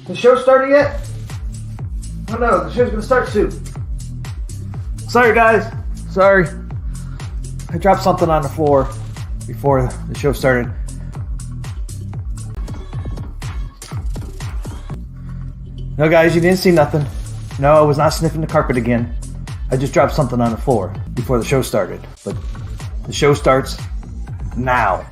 The show started yet? Oh no, the show's gonna start soon. Sorry guys, sorry. I dropped something on the floor before the show started. No guys, you didn't see nothing. No, I was not sniffing the carpet again. I just dropped something on the floor before the show started. But the show starts now.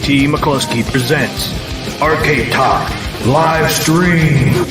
T. McCluskey presents Arcade Talk live stream.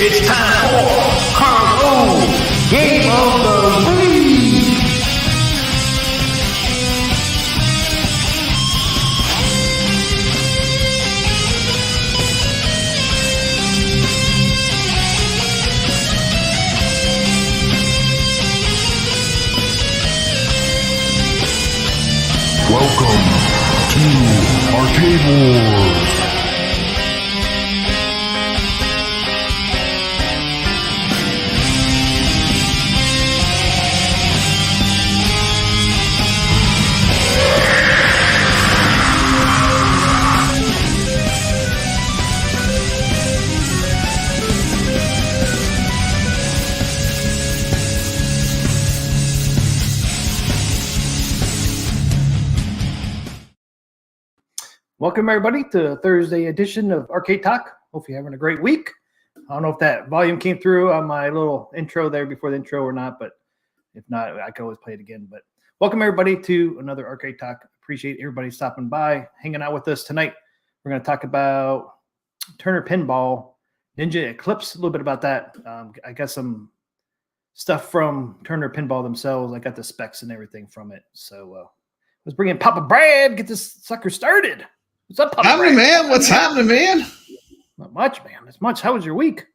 It's time for Carl Game of the Week. Welcome to Arcade Wars. Welcome everybody to Thursday edition of Arcade Talk. Hope you're having a great week. I don't know if that volume came through on my little intro there before the intro or not, but if not, I can always play it again. But welcome everybody to another Arcade Talk. Appreciate everybody stopping by, hanging out with us tonight. We're going to talk about Turner Pinball, Ninja Eclipse, a little bit about that. I got some stuff from Turner Pinball themselves. I got the specs and everything from it. So let's bring in Papa Brad, get this sucker started. What's up, Papa happening, Brad? man? What's happening, man? Not much, man. Not much. How was your week?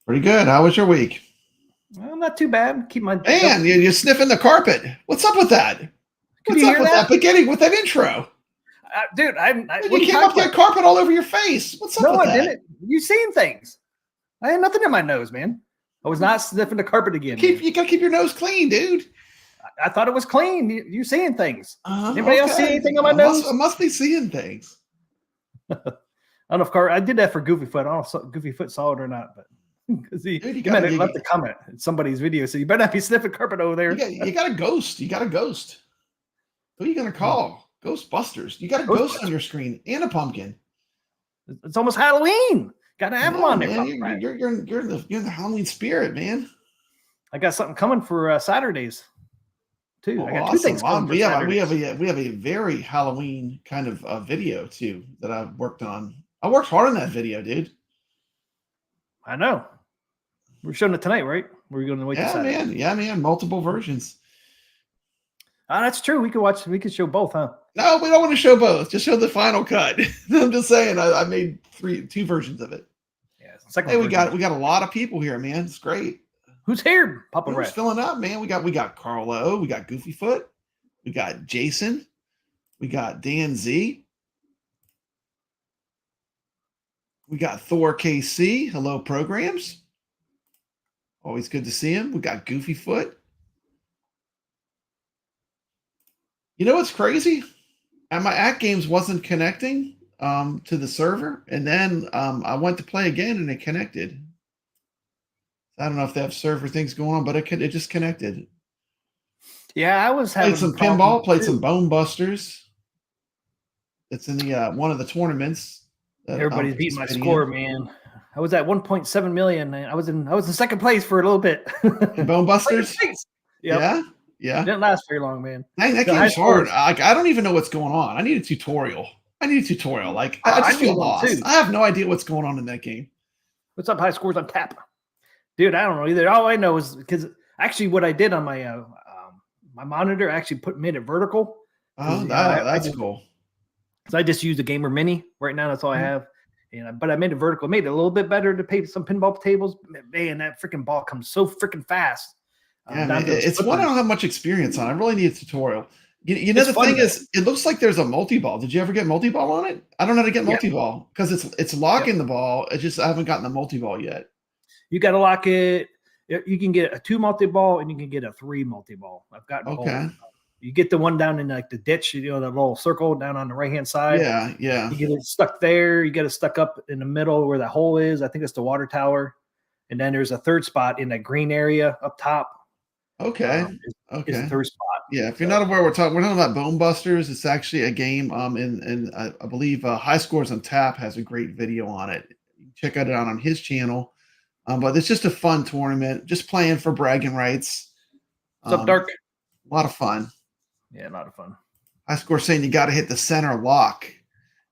Pretty good. How was your week? Well, not too bad. Keep my Man, you're sniffing the carpet. What's up with that? What's up with that beginning with that intro? Dude, You came up that carpet all over your face. What's up with that? No, I didn't. You seen things. I had nothing in my nose, man. I was not sniffing the carpet again. You gotta keep your nose clean, dude. I thought it was clean. You seeing things. Anybody else see anything on my nose? I must be seeing things. I don't know if I did that for Goofy Foot. I don't know if Goofy Foot saw it or not, but because he left a comment in somebody's video, so you better not be sniffing carpet over there. You got a ghost. You got a ghost. Who are you gonna call? Ghostbusters. You got a ghost on your screen and a pumpkin. It's almost Halloween. Got to have them on there. Man, you're in the Halloween spirit, man. I got something coming for Saturdays too. I got awesome. two things coming for Saturdays. We have a very Halloween kind of video too that I've worked on. I worked hard on that video, dude. I know. We're showing it tonight, right? We're going to wait. Yeah, man. Multiple versions. That's true. We could show both, huh? No, we don't want to show both. Just show the final cut. I'm just saying. I made two versions of it. Yeah. Hey, we got a lot of people here, man. It's great. Who's here? Papa Red. Who's filling up, man? We got Carlo. We got Goofy Foot. We got Jason. We got Dan Z. We got Thor KC. Hello, programs. Always good to see him. We got Goofy Foot. You know what's crazy? My Act Games wasn't connecting to the server, and then I went to play again, and it connected. I don't know if they have server things going on, but it just connected. Yeah, I was having played some pinball, played some Bone Busters. It's in the one of the tournaments. Everybody's beating my score, man. I was at 1.7 million. I was in second place for a little bit. In Bone Busters? Yep. Yeah. Yeah. Didn't last very long, man. Dang, that game's hard. I don't even know what's going on. I need a tutorial. Like, I just feel lost. Too. I have no idea what's going on in that game. What's up, high scores on tap? Dude, I don't know either. All I know is because actually what I did on my my monitor, I actually made it vertical. Oh, that's cool. So I just use the Gamer Mini right now. That's all I have. But I made it vertical. Made it a little bit better to pay some pinball tables. Man, that freaking ball comes so freaking fast. Yeah, it's one I don't have much experience on. I really need a tutorial. You know, the thing is, it looks like there's a multi-ball. Did you ever get multi-ball on it? I don't know how to get multi-ball because it's locking the ball. It's just I haven't gotten the multi-ball yet. You got to lock it. You can get a 2 multi-ball and you can get a 3 multi-ball. I've gotten both. You get the one down in like the ditch, the little circle down on the right-hand side. Yeah. You get it stuck there. You get it stuck up in the middle where that hole is. I think it's the water tower. And then there's a third spot in that green area up top. Okay. It's the third spot. Yeah. If you're not aware, we're talking about Bone Busters. It's actually a game. And I believe High Scores on Tap has a great video on it. You can check it out on his channel. But it's just a fun tournament. Just playing for bragging rights. What's up, Dark? A lot of fun. Yeah, a lot of fun. High Score saying you got to hit the center lock.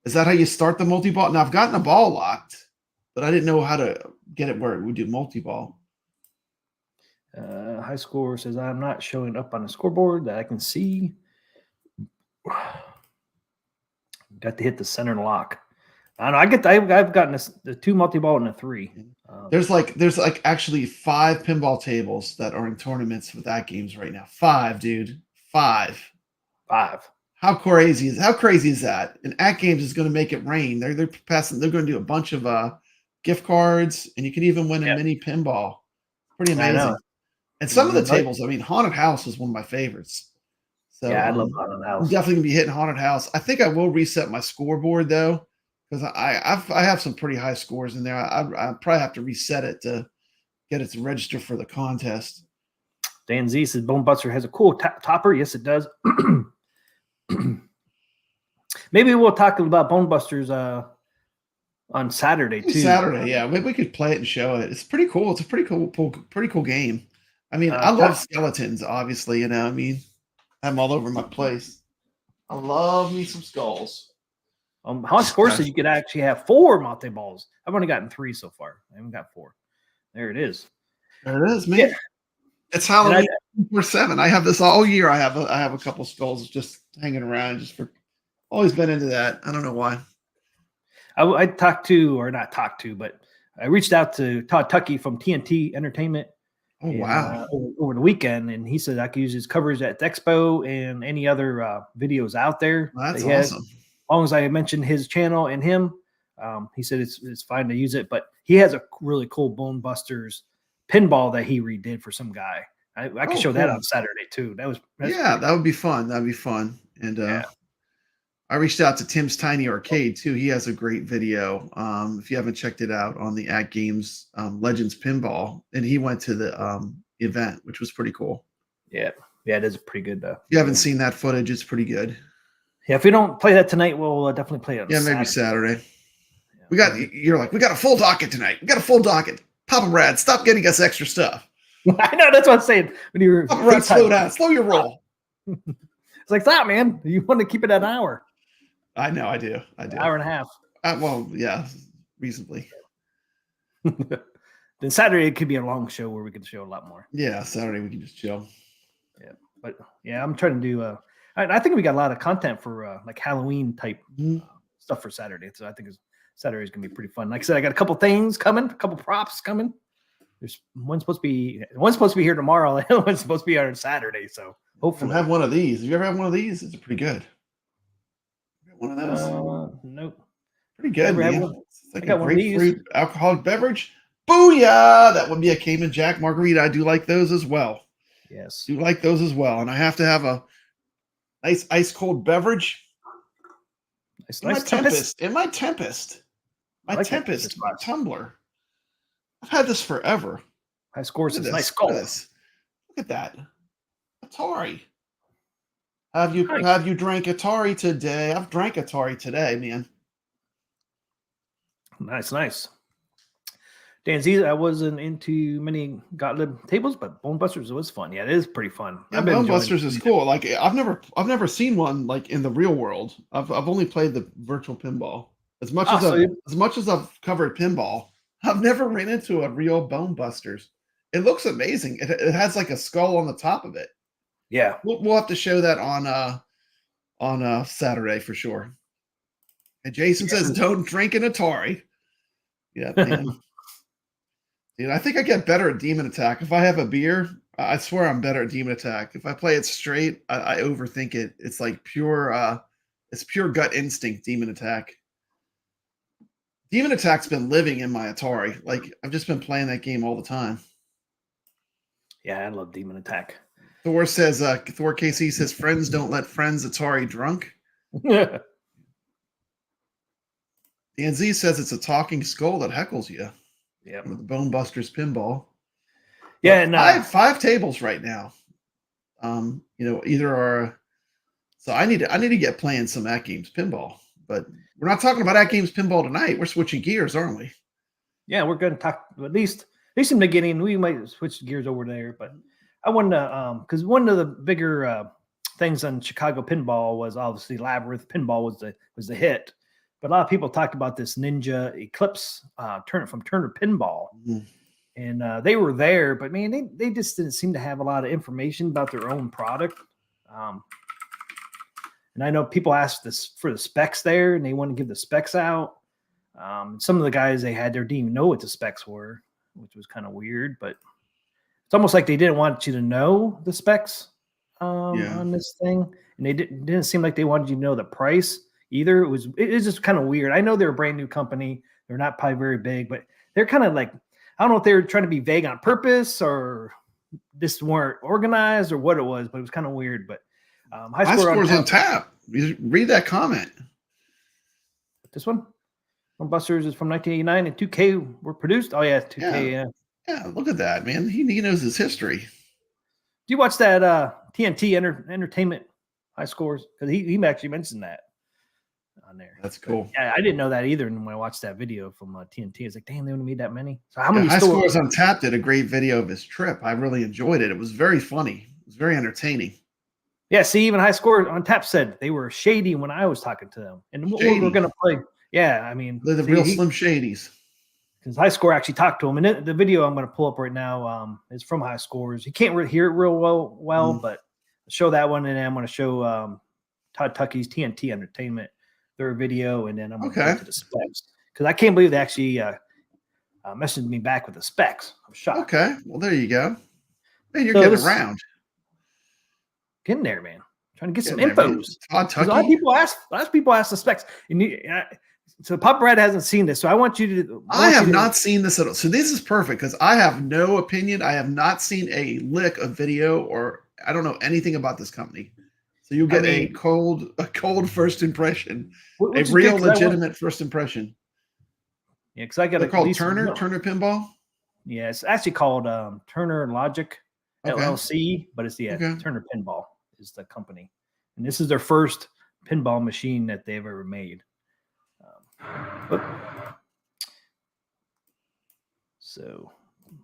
Is that how you start the multi-ball? Now, I've gotten a ball locked, but I didn't know how to get it where it would do multi-ball. High Score says, I'm not showing up on the scoreboard that I can see. Got to hit the center lock. I don't know. I've gotten the 2 multi-ball and a 3. There's like actually 5 pinball tables that are in tournaments with that games right now. 5, dude. 5. How crazy is that? And At Games is going to make it rain. They're going to do a bunch of gift cards, and you can even win a mini pinball. Pretty amazing. And some of the tables, I mean, Haunted House is one of my favorites. So yeah, I love Haunted House. I'm definitely gonna be hitting Haunted House. I think I will reset my scoreboard though, because I have some pretty high scores in there. I probably have to reset it to get it to register for the contest. Dan Z says Bone Buster has a cool topper. Yes, it does. Maybe we'll talk about Bone Busters on Saturday too. Saturday, yeah. Maybe we could play it and show it. It's pretty cool. It's a pretty cool game. I mean, I love skeletons, obviously, I mean, I'm all over my place. I love me some skulls. High Score says you could actually have 4 multi-balls. I've only gotten 3 so far. I haven't got 4. There it is. There it is, man. Yeah. It's Halloween 7. I have this all year. I have a couple skulls just hanging around always been into that. I don't know why. I but I reached out to Todd Tuckey from TNT Entertainment. Oh, wow. Over the weekend, and he said I could use his coverage at the Expo and any other videos out there. Well, that's awesome. As long as I mentioned his channel and him, he said it's fine to use it. But he has a really cool Bone Busters pinball that he redid for some guy. I can show that on Saturday too. That would be fun. That'd be fun. And I reached out to Tim's Tiny Arcade too. He has a great video. If you haven't checked it out on the At Games Legends Pinball, and he went to the event, which was pretty cool. Yeah, it is pretty good. If you haven't seen that footage, it's pretty good. Yeah, if we don't play that tonight, we'll definitely play it on Saturday. Maybe Saturday. Yeah. You're like, we got a full docket tonight. We got a full docket. Papa Brad, stop getting us extra stuff. I know, that's what I'm saying. When you're slow down, slow your roll. It's like, stop, man. You want to keep it at an hour. I know, I do. An hour and a half. Well, yeah, reasonably. Then Saturday it could be a long show where we can show a lot more. Yeah, Saturday we can just chill. Yeah, but yeah, I'm trying to do. I think we got a lot of content for like Halloween type stuff for Saturday. So I think Saturday is gonna be pretty fun. Like I said, I got a couple things coming, a couple props coming. There's one's supposed to be here tomorrow. And one's supposed to be on Saturday. So hopefully, I have one of these. Have you ever had one of these? It's pretty good. One of those? Nope. Pretty good, man. It's like a grapefruit alcoholic beverage. Booyah! That would be a Cayman Jack margarita. I do like those as well. Yes. Do like those as well. And I have to have a nice ice cold beverage. Nice Tempest. In my Tempest. My Tempest tumbler. I've had this forever. High Scores is nice skull. Look at that. Atari. Have you Nice. drank Atari today? I've drank Atari today, man. Nice. Dan Z, I wasn't into many Gottlieb tables, but Bone Busters was fun. Yeah, it is pretty fun. Yeah, I've been Bone enjoying Busters is it. cool. Like I've never seen one like in the real world. I've only played the virtual pinball. Ah, so you, As much as I've covered pinball, I've never ran into a real Bone Busters. It looks amazing. It has like a skull on the top of it. yeah. We'll have to show that on Saturday for sure. And Jason says, "Don't drink an Atari." Yeah, man. Dude, I think I get better at Demon Attack. If I have a beer, I swear I'm better at Demon Attack. If I play it straight, I overthink it. It's like it's pure gut instinct, Demon Attack. Demon Attack's been living in my Atari. Like, I've just been playing that game all the time. Yeah, I love Demon Attack. Thor says, Thor KC says, friends don't let friends Atari drunk. Dan Z says it's a talking skull that heckles you. Yeah. With the Bone Busters pinball. Yeah, and five tables right now. Either are. So I need to get playing some At Games pinball, but we're not talking about At Games pinball tonight. We're switching gears, aren't we? yeah, we're going to talk at least in the beginning. We might switch gears over there, but I wanted to because one of the bigger things on Chicago pinball was obviously Labyrinth pinball was the hit, but a lot of people talked about this Ninja Eclipse from Turner Pinball. Mm-hmm. And they were there, but man, they just didn't seem to have a lot of information about their own product. And I know people asked this for the specs there, and they want to give the specs out. Some of the guys they had there didn't even know what the specs were, which was kind of weird. But it's almost like they didn't want you to know the specs on this thing, and they didn't seem like they wanted you to know the price either. It was just kind of weird. I know they're a brand new company; they're not probably very big, but they're kind of like. I don't know if they were trying to be vague on purpose or this weren't organized or what it was, but it was kind of weird. But high scores on tap. You read that comment. This one, Busters is from 1989 and 2K were produced. Oh yeah, 2K. Yeah, look at that, man. He knows his history. Do you watch that TNT Entertainment high scores? Because he actually mentioned that on there. That's cool. But, yeah, I didn't know that either. And when I watched that video from TNT, I was like, damn, they only made that many. So how many? High Scores on Tap did a great video of his trip. I really enjoyed it. It was very funny. It was very entertaining. Yeah, see, even High Scores on Tap said they were shady when I was talking to them. And what we were going to play. Yeah, I mean. They're the real Slim Shadies. Because High Score actually talked to him. And the video I'm going to pull up right now is from High Scores. You can't really hear it real well, but I'll show that one. And then I'm going to show Todd Tuckey's TNT Entertainment, their video. And then I'm going to go to the specs. Because I can't believe they actually messaged me back with the specs. I'm shocked. Okay. Well, there you go. Man, you're getting around. Getting there, man. Trying to get some infos. Todd Tuckey. A lot of people ask the specs. So Pop Brad hasn't seen this, so I want you to. I have not seen this at all. So this is perfect because I have no opinion. I have not seen a lick of video, or I don't know anything about this company. So you get a cold first impression, a real legitimate first impression. Yeah, because I got They're called Turner Pinball. Yeah, it's actually called Turner Logic LLC, but it's Turner Pinball is the company, and this is their first pinball machine that they've ever made. So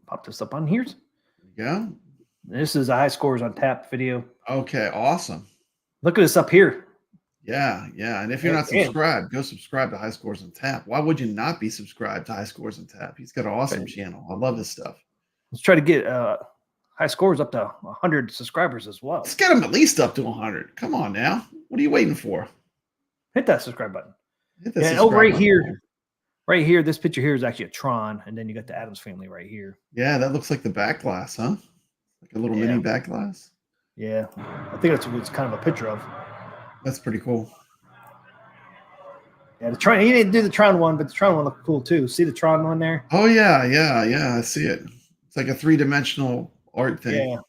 pop this up on here. Yeah. This is a High Scores on Tap video. Okay, awesome. Look at this up here. Yeah. And if you're not subscribed, go subscribe to High Scores on Tap. Why would you not be subscribed to High Scores on Tap? He's got an awesome channel. I love his stuff. Let's try to get High Scores up to 100 subscribers as well. Let's get him at least up to 100. Come on now. What are you waiting for? Hit that subscribe button. Right here, this picture here is actually a Tron, and then you got the Addams Family right here. Yeah, that looks like the back glass, huh? Like a little mini back glass. Yeah, I think that's what it's kind of a picture of. That's pretty cool. Yeah, the Tron. He didn't do the Tron one, but the Tron one looked cool too. See the Tron one there? Oh yeah. I see it. It's like a 3-dimensional art thing. Yeah.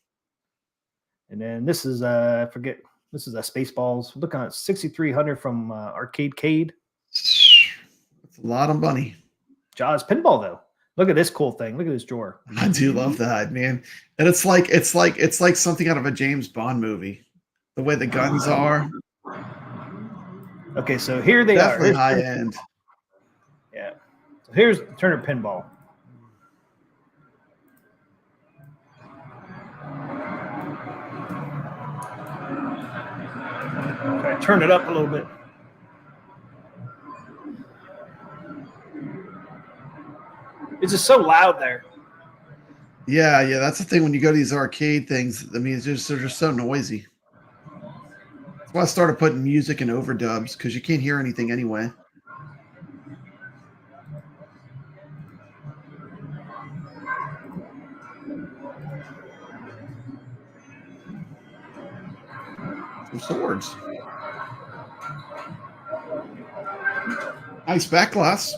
And then this is This is a Spaceballs. Look on it, 6,300 from Arcade-Cade. That's a lot of money. Jaws Pinball though. Look at this cool thing. Look at this drawer. I do love that, man. And it's like something out of a James Bond movie. The way the guns are. Okay, so here they Definitely are. high end. Yeah. So here's Turner Pinball. Try to turn it up a little bit. It's just so loud there. Yeah, that's the thing when you go to these arcade things. I mean, they're just so noisy. That's why I started putting music in overdubs because you can't hear anything anyway. Some swords. Nice back glass.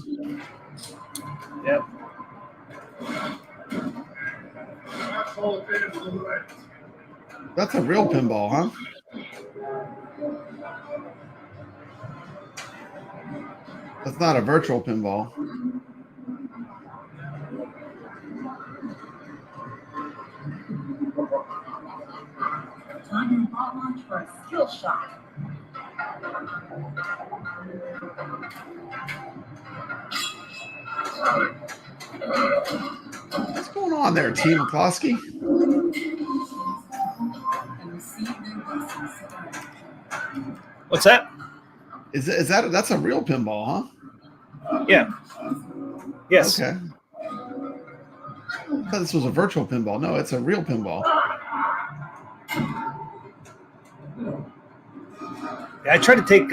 Yep. That's a real pinball, huh? That's not a virtual pinball. Time and ball launch for a skill shot. What's going on there, Team McCloskey? What's that? Is that that's a real pinball, huh? Yeah. Yes. Okay. I thought this was a virtual pinball. No, it's a real pinball. Yeah, I try to take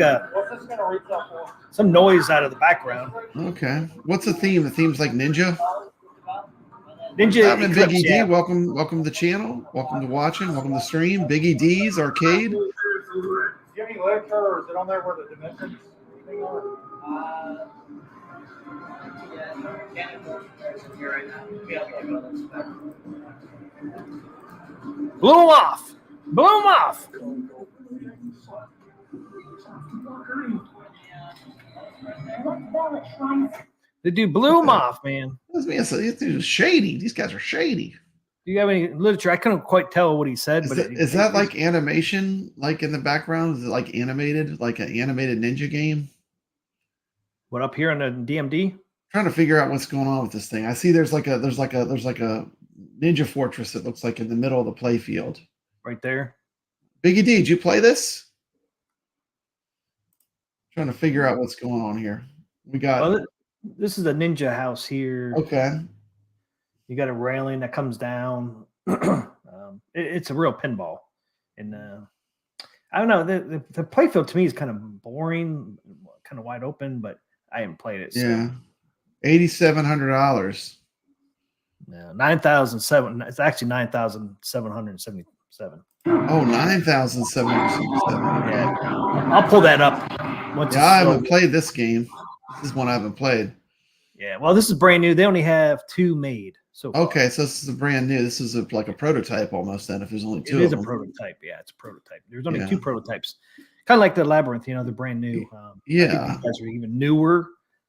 some noise out of the background. Okay. What's the theme? The theme's like Ninja. Ninja Simon, Eclipse, Biggie yeah. D, welcome to the channel. Welcome to watching. Welcome to the stream. Biggie D's Arcade. Do you have any lecture, or is it on there where the dimensions thing are? Blew him off. Blew him off. The dude blew him off, man. It's shady. These guys are shady. Do you have any literature? I couldn't quite tell what he said, but Is that like animation, like in the background? Is it like animated, like an animated ninja game? What, up here on the DMD? Trying to figure out what's going on with this thing. I see there's like a ninja fortress that looks like in the middle of the play field. Right there. Biggie D, did you play this? Trying to figure out what's going on here. We got Well, this is a ninja house here. okay. You got a railing that comes down. It's a real pinball. And I don't know. The playfield to me is kind of boring, kind of wide open, but I haven't played it. So. Yeah. $8,700. No, 9,007. It's actually 9,777. Oh, 9,777. Yeah, I'll pull that up. Once Yeah, I haven't played this game. This is one I haven't played. Yeah, well, this is brand new. They only have 2 made. So far. Okay, so this is a brand new. This is like a prototype almost. Then, if there's only 2 it of is a them. prototype. Yeah, it's a prototype. There's only Yeah. 2 prototypes. Kind of like the Labyrinth. They're brand new. Yeah. I think these guys are even newer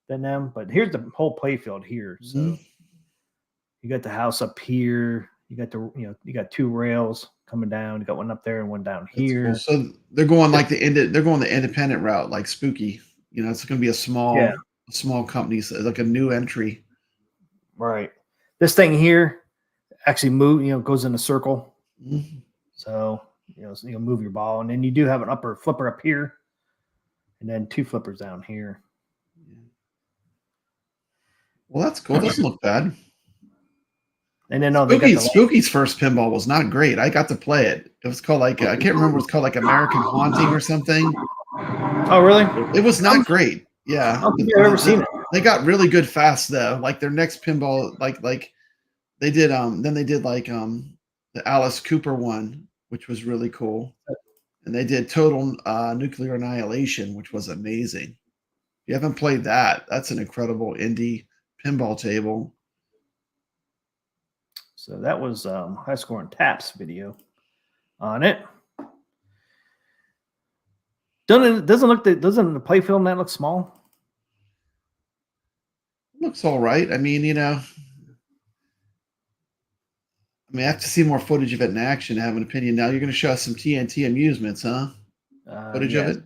than them. But here's the whole playfield here. So you got the house up here. You got you got 2 rails coming down. You got one up there and one down here. Cool. So they're going like the independent route, like Spooky. It's going to be a small company, so like a new entry. Right. This thing here actually goes in a circle. Mm-hmm. So you'll move your ball, and then you do have an upper flipper up here, and then 2 flippers down here. Well, that's cool. Doesn't look bad. And then Spooky's first pinball was not great. I got to play it. It was called like I can't remember. It was called like American Haunting or something. Oh, really? It was not great. Yeah, I don't think I've ever seen it. They got really good fast though. Like their next pinball, like they did. Then they did like the Alice Cooper one, which was really cool. And they did Total Nuclear Annihilation, which was amazing. If you haven't played that, that's an incredible indie pinball table. So that was High Score and Taps video on it. Doesn't the play film that look small? Looks all right. I mean, I mean, I have to see more footage of it in action to have an opinion. Now you're going to show us some TNT amusements, huh? Footage of it?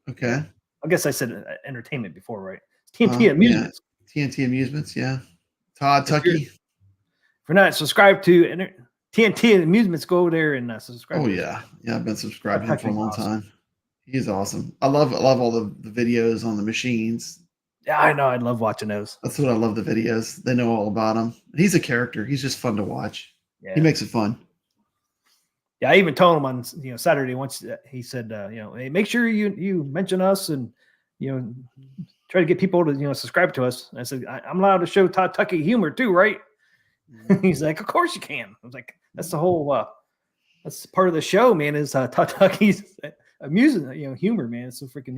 Okay. Yeah. I guess I said entertainment before, right? TNT Yeah. Amusements. TNT Amusements, yeah. Todd Tucky. If you're not subscribed to TNT Amusements, go over there and subscribe. Oh, to yeah. Yeah, I've been subscribing Todd to him for a long Tucky's time. He's awesome. I love all the videos on the machines. Yeah, I know. I love watching those. That's what I love, the videos. They know all about him. He's a character. He's just fun to watch. Yeah. He makes it fun. Yeah, I even told him on Saturday once. He said, hey, make sure you mention us and try to get people to subscribe to us. And I said, I'm allowed to show Todd Tucky humor too, right? He's like, of course you can. I was like, that's the whole that's part of the show, man. Is Todd Tucky's amusing humor, man. It's so freaking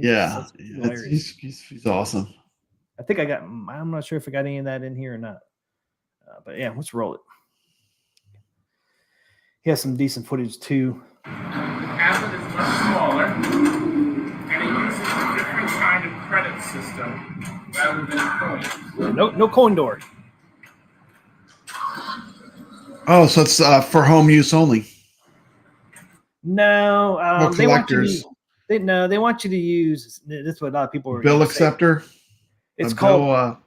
he's awesome. I think I'm not sure if I got any of that in here or not. But yeah, let's roll it. He has some decent footage too. The tablet is much smaller, and it uses a different kind of credit system rather than coins. No coin door. Oh, so it's for home use only. No, they collectors. They want you to use. That's what a lot of people are. Bill acceptor. It's called.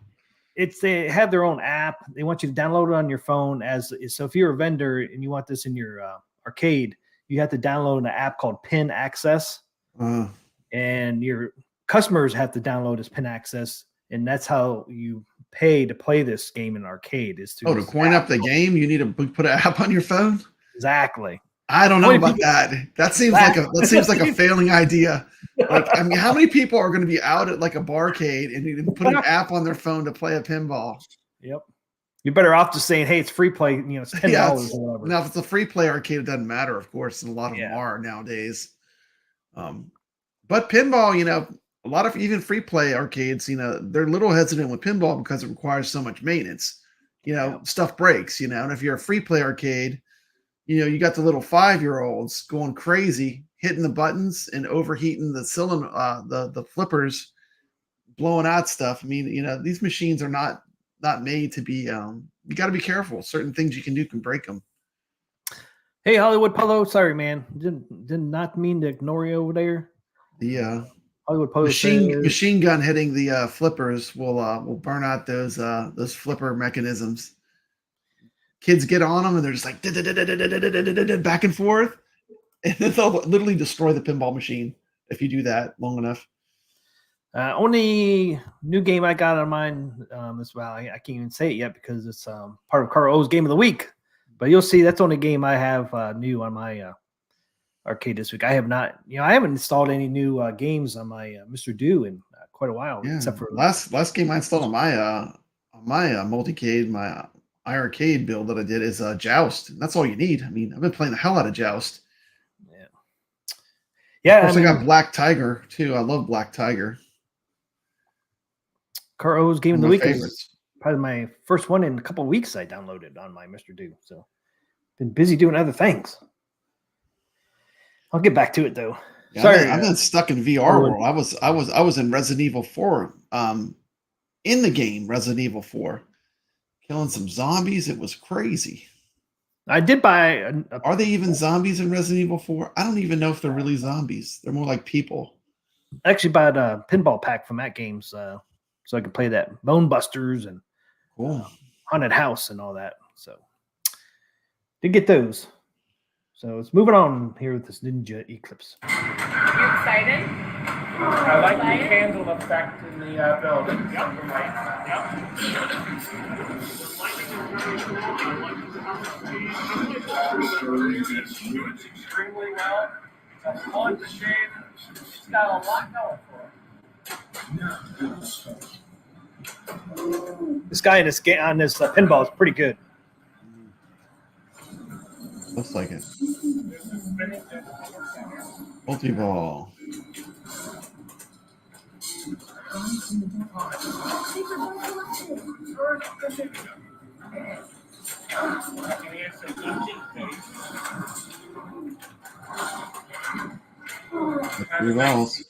They have their own app. They want you to download it on your phone. So if you're a vendor and you want this in your arcade, you have to download an app called Pin Access, and your customers have to download this Pin Access, and that's how you pay to play this game in arcade. Is to coin up the game, you need to put an app on your phone. Exactly. I don't know about that. That seems like a failing idea. Like, I mean, how many people are going to be out at like a barcade and need to put an app on their phone to play a pinball? Yep. You're better off just saying, "Hey, it's free play." It's $10 or whatever. Now, if it's a free play arcade, it doesn't matter, of course, and a lot of them are nowadays. But pinball, a lot of even free play arcades, they're a little hesitant with pinball because it requires so much maintenance. Stuff breaks. And if you're a free play arcade, you got the little 5-year-olds going crazy, hitting the buttons and overheating the cylinder, the flippers, blowing out stuff. I mean, these machines are not made to be. You got to be careful. Certain things you can do can break them. Hey, Hollywood Polo, sorry, man, did not mean to ignore you over there. The Hollywood Polo machine gun hitting the flippers will burn out those flipper mechanisms. Kids get on them and they're just like back and forth, and then they'll literally destroy the pinball machine if you do that long enough. Only new game I got on mine as well. I can't even say it yet because it's part of Carl O's Game of the Week. But you'll see that's the only game I have new on my arcade this week. I have not, I haven't installed any new games on my Mr. Do in quite a while. Yeah, except for last game I installed on my multicade, my iArcade build that I did is Joust. That's all you need. I mean, I've been playing the hell out of Joust. Yeah. Of course, I got Black Tiger too. I love Black Tiger. Carl O's Game of the Week is probably my first one in a couple of weeks. I downloaded on my Mr. Do. So been busy doing other things. I'll get back to it though. Yeah, sorry, I've been stuck in VR world. I was in Resident Evil 4. In the game Resident Evil 4, killing some zombies. It was crazy. I did buy. Are they even zombies in Resident Evil 4? I don't even know if they're really zombies. They're more like people. I actually bought a pinball pack from that game, so I could play that Bone Busters and Haunted House and all that. So did get those. So let's move it on here with this Ninja Eclipse. You excited? I like the candle effect in the building. Shoots extremely well. It's a fun machine. It's got a lot going for it. This guy on this pinball is pretty good. Looks like it. Multi-ball. Three balls.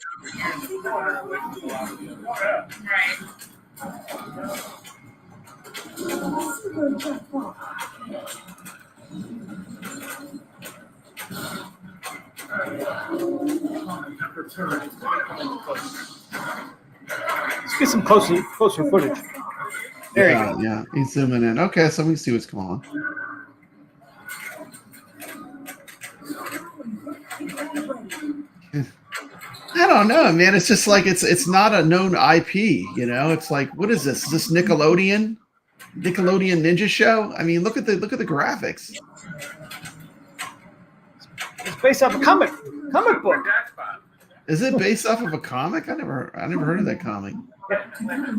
get some closer footage. There you go. Yeah, he's zooming in. Okay, so we can see what's going on. I don't know, man. It's just like it's not a known IP, you know. It's like, what is this? Is this Nickelodeon Ninja Show? I mean, look at the graphics. It's based off a comic book. Is it based off of a comic? I never heard of that comic.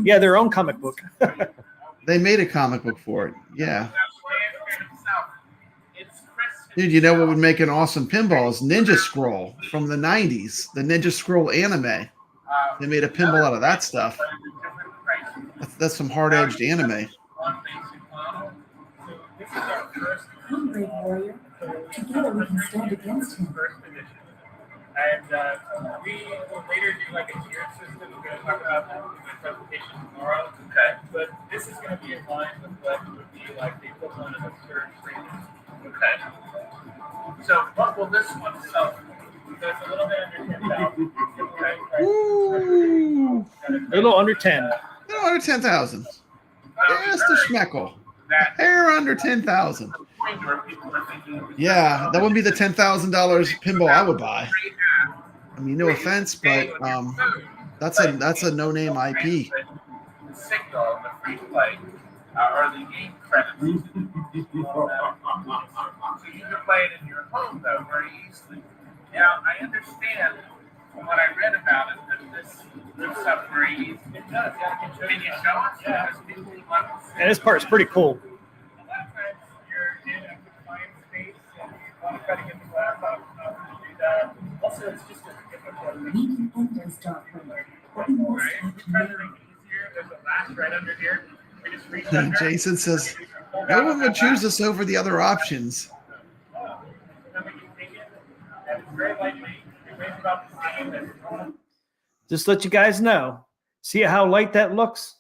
Yeah, their own comic book. They made a comic book for it. Yeah. Dude, you know what would make an awesome pinball is Ninja Scroll from the 90s, the Ninja Scroll anime. They made a pinball out of that stuff. That's some hard-edged anime. Hungry warrior. Together we can stand against him. And we will later do like a tiered system. We're going to talk about that in my presentation tomorrow. Okay. But this is going to be in line with what would be like the equivalent of a third training. Okay. So what will this one sell? So it's a little bit under 10,000. Okay. Right? Ooh, a little under 10. Under 10,000. Just a schmeckle. A hair under 10,000. Yeah, that would be the $10,000 pinball I would buy. I mean, no offense, but that's a no-name IP. The signal, the free play, or the game credits. So you can play it in your home though very easily. Now I understand from what I read about it that this lifts up very easy. It does. Yeah, can you show us? Yeah. And this part's pretty cool. A lot of times you're in a confined space and you want to try to get the glass out to do that. Also, it's just a difficult thing. We can end and start playing. But we must Right? have We're trying to make it easier. There's a latch right under here. We just reach And under. Jason says, no one would choose us over the other options. Then we can take it, and it's very lightweight. It weighs about the same as Just let you guys know. See how light that looks?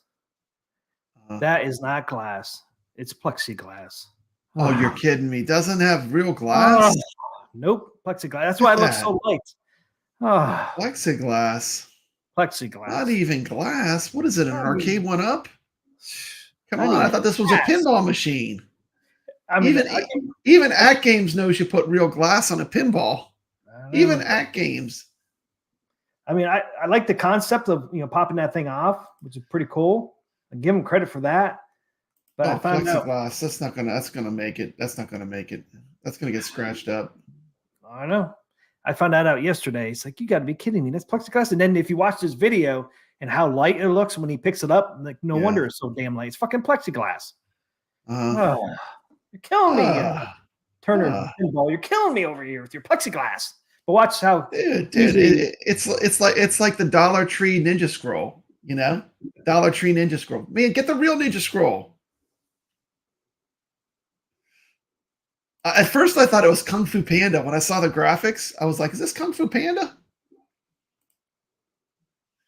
That is not glass. It's plexiglass. Oh, you're kidding me. Doesn't have real glass? Nope, plexiglass. That's why it looks so light. Oh, Plexiglass. plexiglass. Not even glass. What is it, an arcade one-up? Come Not on, I even thought this was a glass. pinball machine. I mean, Even At Games knows you put real glass on a pinball. Even Mm. At Games. I mean, I like the concept of popping that thing off, which is pretty cool. I give them credit for that. But I found out plexiglass. That's gonna make it. That's not gonna make it. That's gonna get scratched up. I know. I found that out yesterday. It's like, you got to be kidding me. That's plexiglass. And then if you watch this video and how light it looks when he picks it up, like no wonder it's so damn light. It's fucking plexiglass. Oh, you're killing me, Turner Pinball. You're killing me over here with your plexiglass. But watch how, dude, it's like the Dollar Tree Ninja Scroll. You know, Dollar Tree Ninja Scroll. Man, get the real Ninja Scroll. At first, I thought it was Kung Fu Panda. When I saw the graphics, I was like, "Is this Kung Fu Panda?"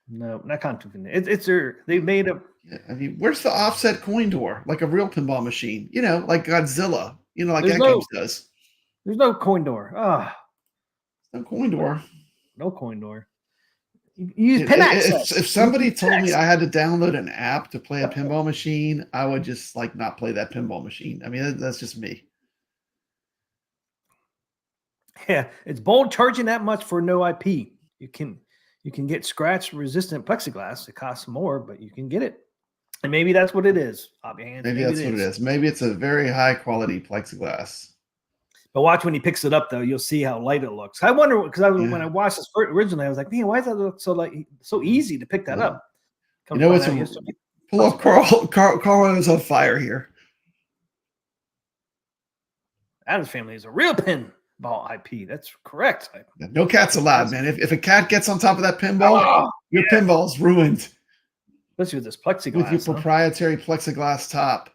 no, not confident. It's they made a. Yeah, I mean, where's the offset coin door, like a real pinball machine? You know, like Godzilla. You know, like There's At no- Games does. There's no coin door. Ah, No coin door. no coin door. You use If- pin if, access. if somebody Use pin told me access. I had to download an app to play a pinball machine, I would just like not play that pinball machine. I mean, that's just me. Yeah, it's bold charging that much for no IP. You can get scratch resistant plexiglass. It costs more, but you can get it. And maybe that's what it is. Maybe that's what it is. Maybe it's a very high quality plexiglass. But watch when he picks it up, though. You'll see how light it looks. I wonder because when I watched this originally, I was like, man, why does that look so easy to pick that up? You know what's pull up Carl is on fire here. Adam's Family is a real pinball IP. That's correct. No cats allowed, man. If a cat gets on top of that pinball, your pinball's ruined. Especially with this plexiglass. With your proprietary plexiglass top.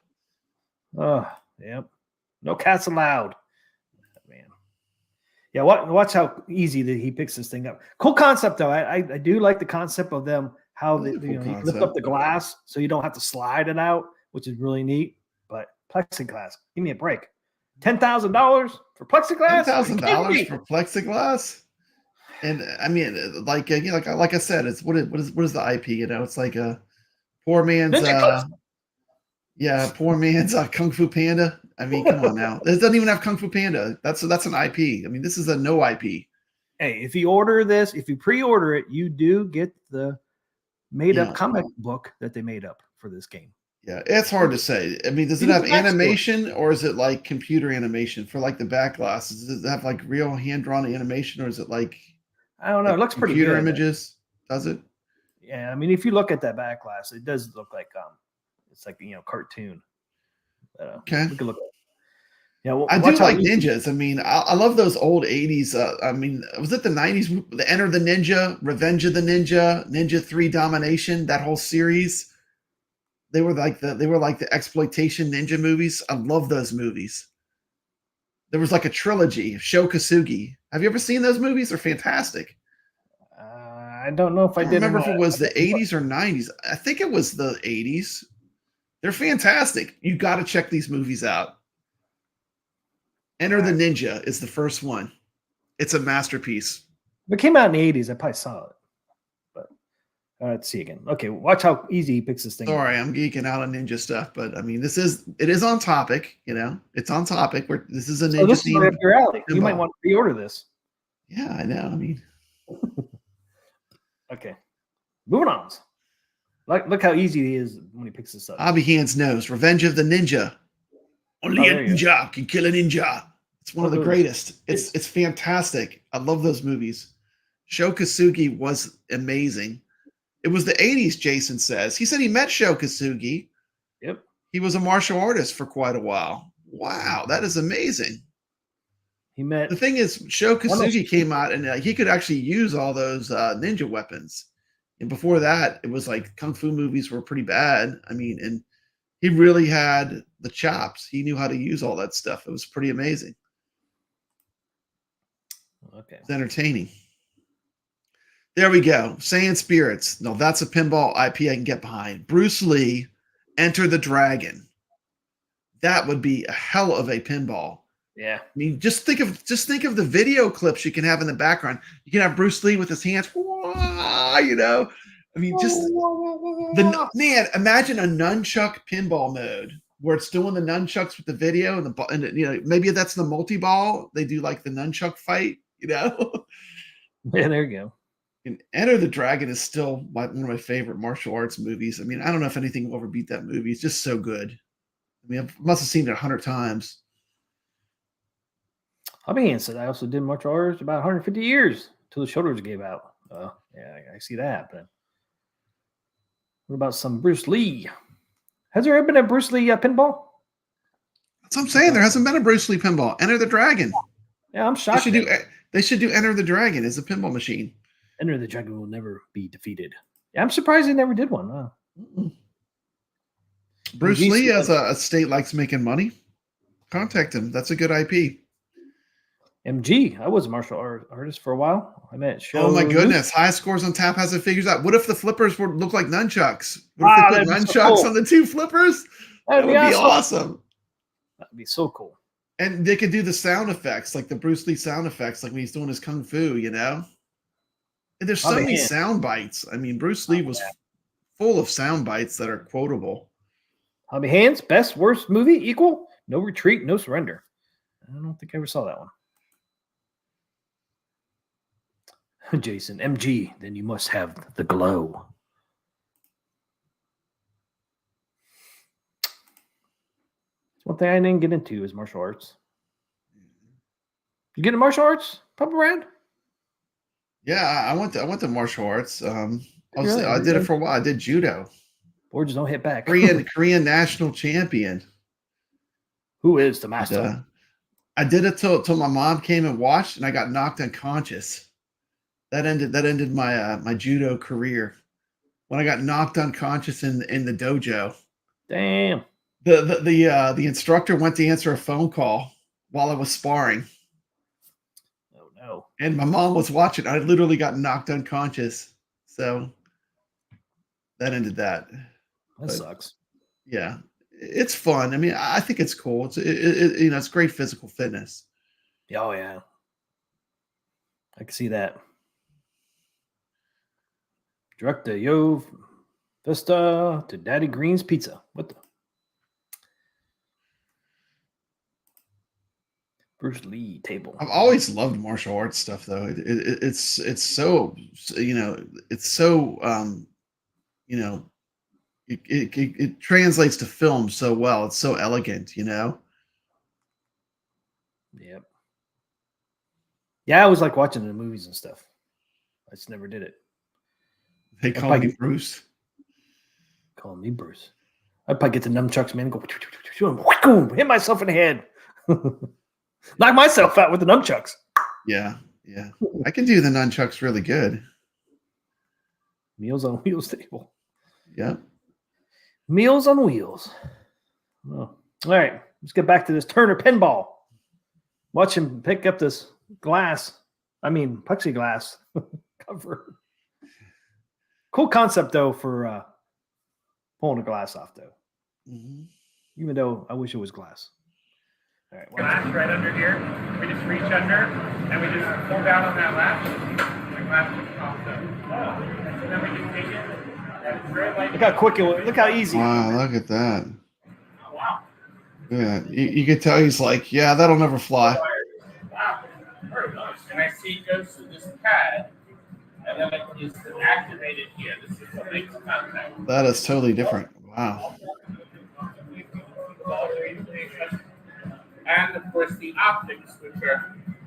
Oh, yep. No cats allowed. Man. Yeah, watch how easy that he picks this thing up. Cool concept, though. I do like the concept of them, how they you lift up the glass so you don't have to slide it out, which is really neat. But plexiglass, give me a break. $10,000 for plexiglass? $10,000 for plexiglass? And I mean, like I said, it's what is the IP? You know, it's like a Poor man's Ninja Clips. poor man's Kung Fu Panda. I mean, come on now. This doesn't even have Kung Fu Panda. That's an IP. I mean, this is a no IP. Hey, if you order this, if you pre-order it, you do get the made-up Yeah. comic book that they made up for this game. Yeah, it's hard to say. I mean, does it Even have the backstory. animation or is it like computer animation for like the back glasses? Does it have like real hand-drawn animation or is it like I don't know. It looks pretty computer good. images? Does it? Yeah, I mean, if you look at that back glass, it does look like it's like cartoon. Okay. We could look at it. Yeah, well, I do watch how like easy- ninjas. I mean, I love those old 80s. I mean, was it the 90s? The Enter the Ninja, Revenge of the Ninja, Ninja 3 Domination, that whole series. They were like the exploitation ninja movies. I love those movies. There was like a trilogy, Sho Kosugi. Have you ever seen those movies? They're fantastic. I don't know if I I don't did. remember or if not. it was the 80s or 90s. I think it was the 80s. They're fantastic. You got to check these movies out. Enter the Ninja is the first one. It's a masterpiece. If it came out in the 80s, I probably saw it. But let's see again. Okay, watch how easy he picks this thing. Sorry, I'm geeking out on ninja stuff, but I mean, it is on topic. It's on topic. This is a ninja this is right up your alley. You might pinball. want to pre-order this. Yeah, I know. I mean, Okay, moving on. Look how easy it is when he picks this up. Bobby Hands knows Revenge of the Ninja. Only a there you go. ninja can kill a ninja. It's one of the those- greatest. It's fantastic. I love those movies. Sho Kosugi was amazing. It was the 80s, Jason says. He said he met Sho Kosugi. Yep. He was a martial artist for quite a while. Wow, that is amazing. He met. The thing is, Sho One of- Kosugi came out and he could actually use all those ninja weapons. And before that, it was like kung fu movies were pretty bad. I mean, and he really had the chops. He knew how to use all that stuff. It was pretty amazing. Okay. It's entertaining. There we go. Saiyan Spirits. No, that's a pinball IP I can get behind. Bruce Lee, Enter the Dragon. That would be a hell of a pinball. Yeah. I mean, just think of the video clips you can have in the background. You can have Bruce Lee with his hands, I mean, just man. Imagine a nunchuck pinball mode where it's doing the nunchucks with the video and maybe that's the multi-ball. They do like the nunchuck fight, Yeah, there you go. And Enter the Dragon is still one of my favorite martial arts movies. I mean, I don't know if anything will ever beat that movie. It's just so good. I mean, I must have seen it 100 times. I mean, said I also did martial arts about 150 years till the shoulders gave out. Yeah, I see that. But what about some Bruce Lee? Has there ever been a Bruce Lee pinball? That's what I'm saying. There hasn't been a Bruce Lee pinball. Enter the Dragon. Yeah, I'm shocked. They should do Enter the Dragon as a pinball machine. Enter the Dragon will never be defeated. Yeah, I'm surprised they never did one. Huh? Bruce Lee, as a state, likes making money. Contact him. That's a good IP. MG. I was a martial artist for a while. I met Show. Oh my goodness! High scores on Tap has it figures out. What if the flippers look like nunchucks? What if they put that'd be nunchucks so cool. on the two flippers? That would be awesome. That'd be so cool. And they could do the sound effects, like the Bruce Lee sound effects, like when he's doing his kung fu. And there's so many sound bites. I mean, Bruce Lee was full of sound bites that are quotable. Hobby Hands, best, worst movie equal? No Retreat, No Surrender. I don't think I ever saw that one. Jason, MG, then you must have the glow. One thing I didn't get into is martial arts. You get into martial arts? Pop around? Yeah, I went to martial arts. I did it for a while. I did judo. Boards don't hit back. Korean national champion. Who is the master? I did it till my mom came and watched, and I got knocked unconscious. That ended my my judo career when I got knocked unconscious in the dojo. Damn. The instructor went to answer a phone call while I was sparring. Oh no. And my mom was watching. I literally got knocked unconscious. So that ended that. That sucks. Yeah. It's fun. I mean, I think it's cool. It's great physical fitness. Oh yeah. I can see that. Director Yo Just to Daddy Green's Pizza. What the? Bruce Lee table. I've always loved martial arts stuff, though. It's so, you know, it's so you know, it translates to film so well. It's so elegant, you know. Yep. Yeah, I always like watching the movies and stuff. I just never did it. They call me Bruce. Call me Bruce. I'd probably get the nunchucks, man, and go hit myself in the head. Knock myself out with the nunchucks. Yeah. I can do the nunchucks really good. Meals on Wheels table. Yeah. Meals on Wheels. Oh. All right, let's get back to this Turner pinball. Watch him pick up this plexiglass cover. Cool concept, though, for pulling the glass off, though. Mm-hmm. Even though I wish it was glass. All right. Latch right under here. We just reach under and we just pull down on that latch. The glass just pops up. And then we can take it. And it's very light. Look how quick it was. Look how easy. Wow, look at that. Oh, wow. Yeah, you could tell he's like, yeah, that'll never fly. Wow. Very nice. And I see it goes through this pad. And then it is activated here. This is what makes contact. That is totally different. Wow. And of course the optics, which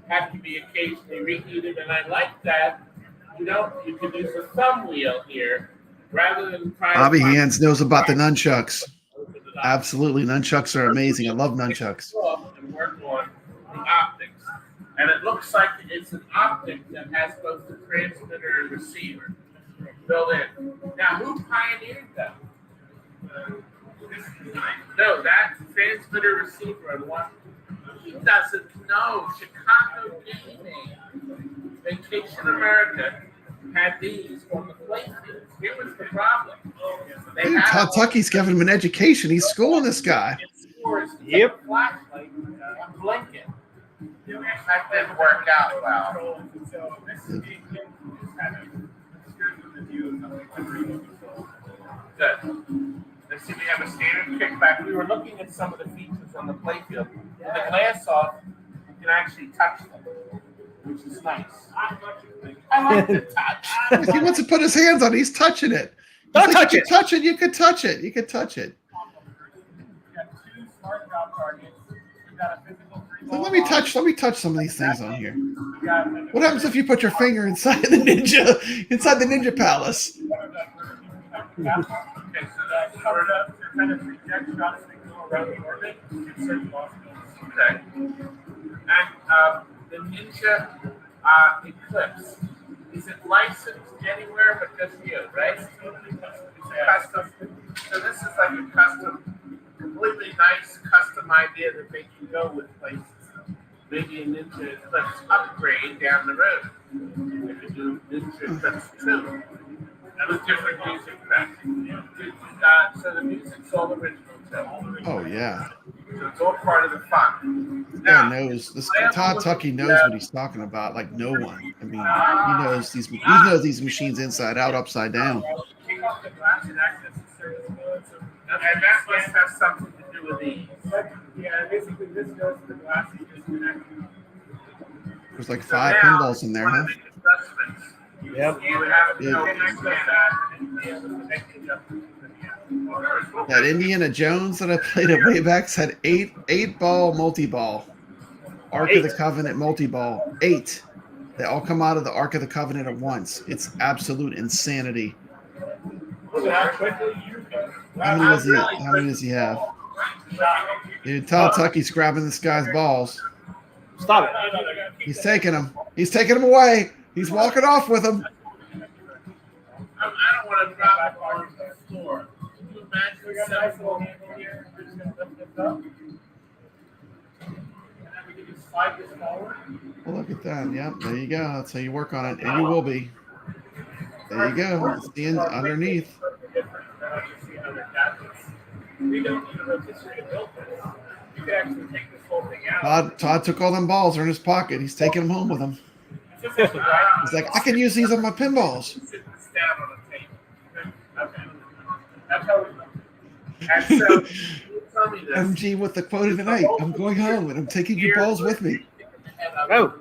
have to be occasionally reheated. And I like that. You can use a thumb wheel here rather than trying. Bobby Hands knows about the nunchucks. Absolutely, nunchucks are amazing. I love nunchucks. And work on the optics, and it looks like it's an optic that has both the transmitter and receiver built in. Now, who pioneered that? No, that transmitter receiver and one. He doesn't know. Chicago Gaming, Vacation America had these on the playfield. Here was the problem. Dude, Todd Tucky's giving him an education. He's schooling this guy. Yep. Flashlight, blinking. That didn't work out well. Good. Let's see, we have a standard kickback. We were looking at some of the features on the playfield. With the glass off, you can actually touch them, which is nice. I like the touch. He wants to put his hands on it. He's touching it. Don't touch it. Touch it. You could touch it. You could touch it. We got two smart drop targets. We got a physical free So ball. let me touch some of these things on here. We got What happens if you put your finger inside the ninja palace? Okay, so that covered up to kind of reject shots that go around the orbit in certain possibilities. Okay. And the Ninja Eclipse, is it licensed anywhere but just you, right? It's custom. So this is like a custom, completely nice custom idea that they can go with places. Maybe a Ninja Eclipse upgrade down the road. We could do Ninja Eclipse 2. With different music tracks. So the music's all original too. Oh yeah. So it's all part of the fun. Guy knows this. Todd Tucky knows what he's talking about like no one. I mean, he knows these machines inside out, upside down. Kick off the glass and access the service mode. And that must have something to do with these. Yeah, basically this goes to the glass you just connect. There's like 5 pinballs in there, huh? Yep. That Indiana Jones that I played at Waybacks had 8 ball multi-ball. Ark of the Covenant multi-ball. 8. They all come out of the Ark of the Covenant at once. It's absolute insanity. How many does he have? Dude, Todd Tucky's grabbing this guy's balls. Stop it. He's taking them. He's taking them away. He's walking off with them. I don't want to drop it on the floor. Can you imagine cell phone here? We're just going to lift this up. And then we can just slide this forward. Well, look at that. Yep, there you go. That's how you work on it. And you will be. There you go. It's the end underneath. We don't need a rotisserie to build this. You can actually take this whole thing out. Todd took all them balls. They're in his pocket. He's taking them home with him. He's like, I can use these on my pinballs. Sit this down on the table. Okay. And so, you tell me this. MG with the quote of the night. I'm going home and I'm taking your balls with me. Oh.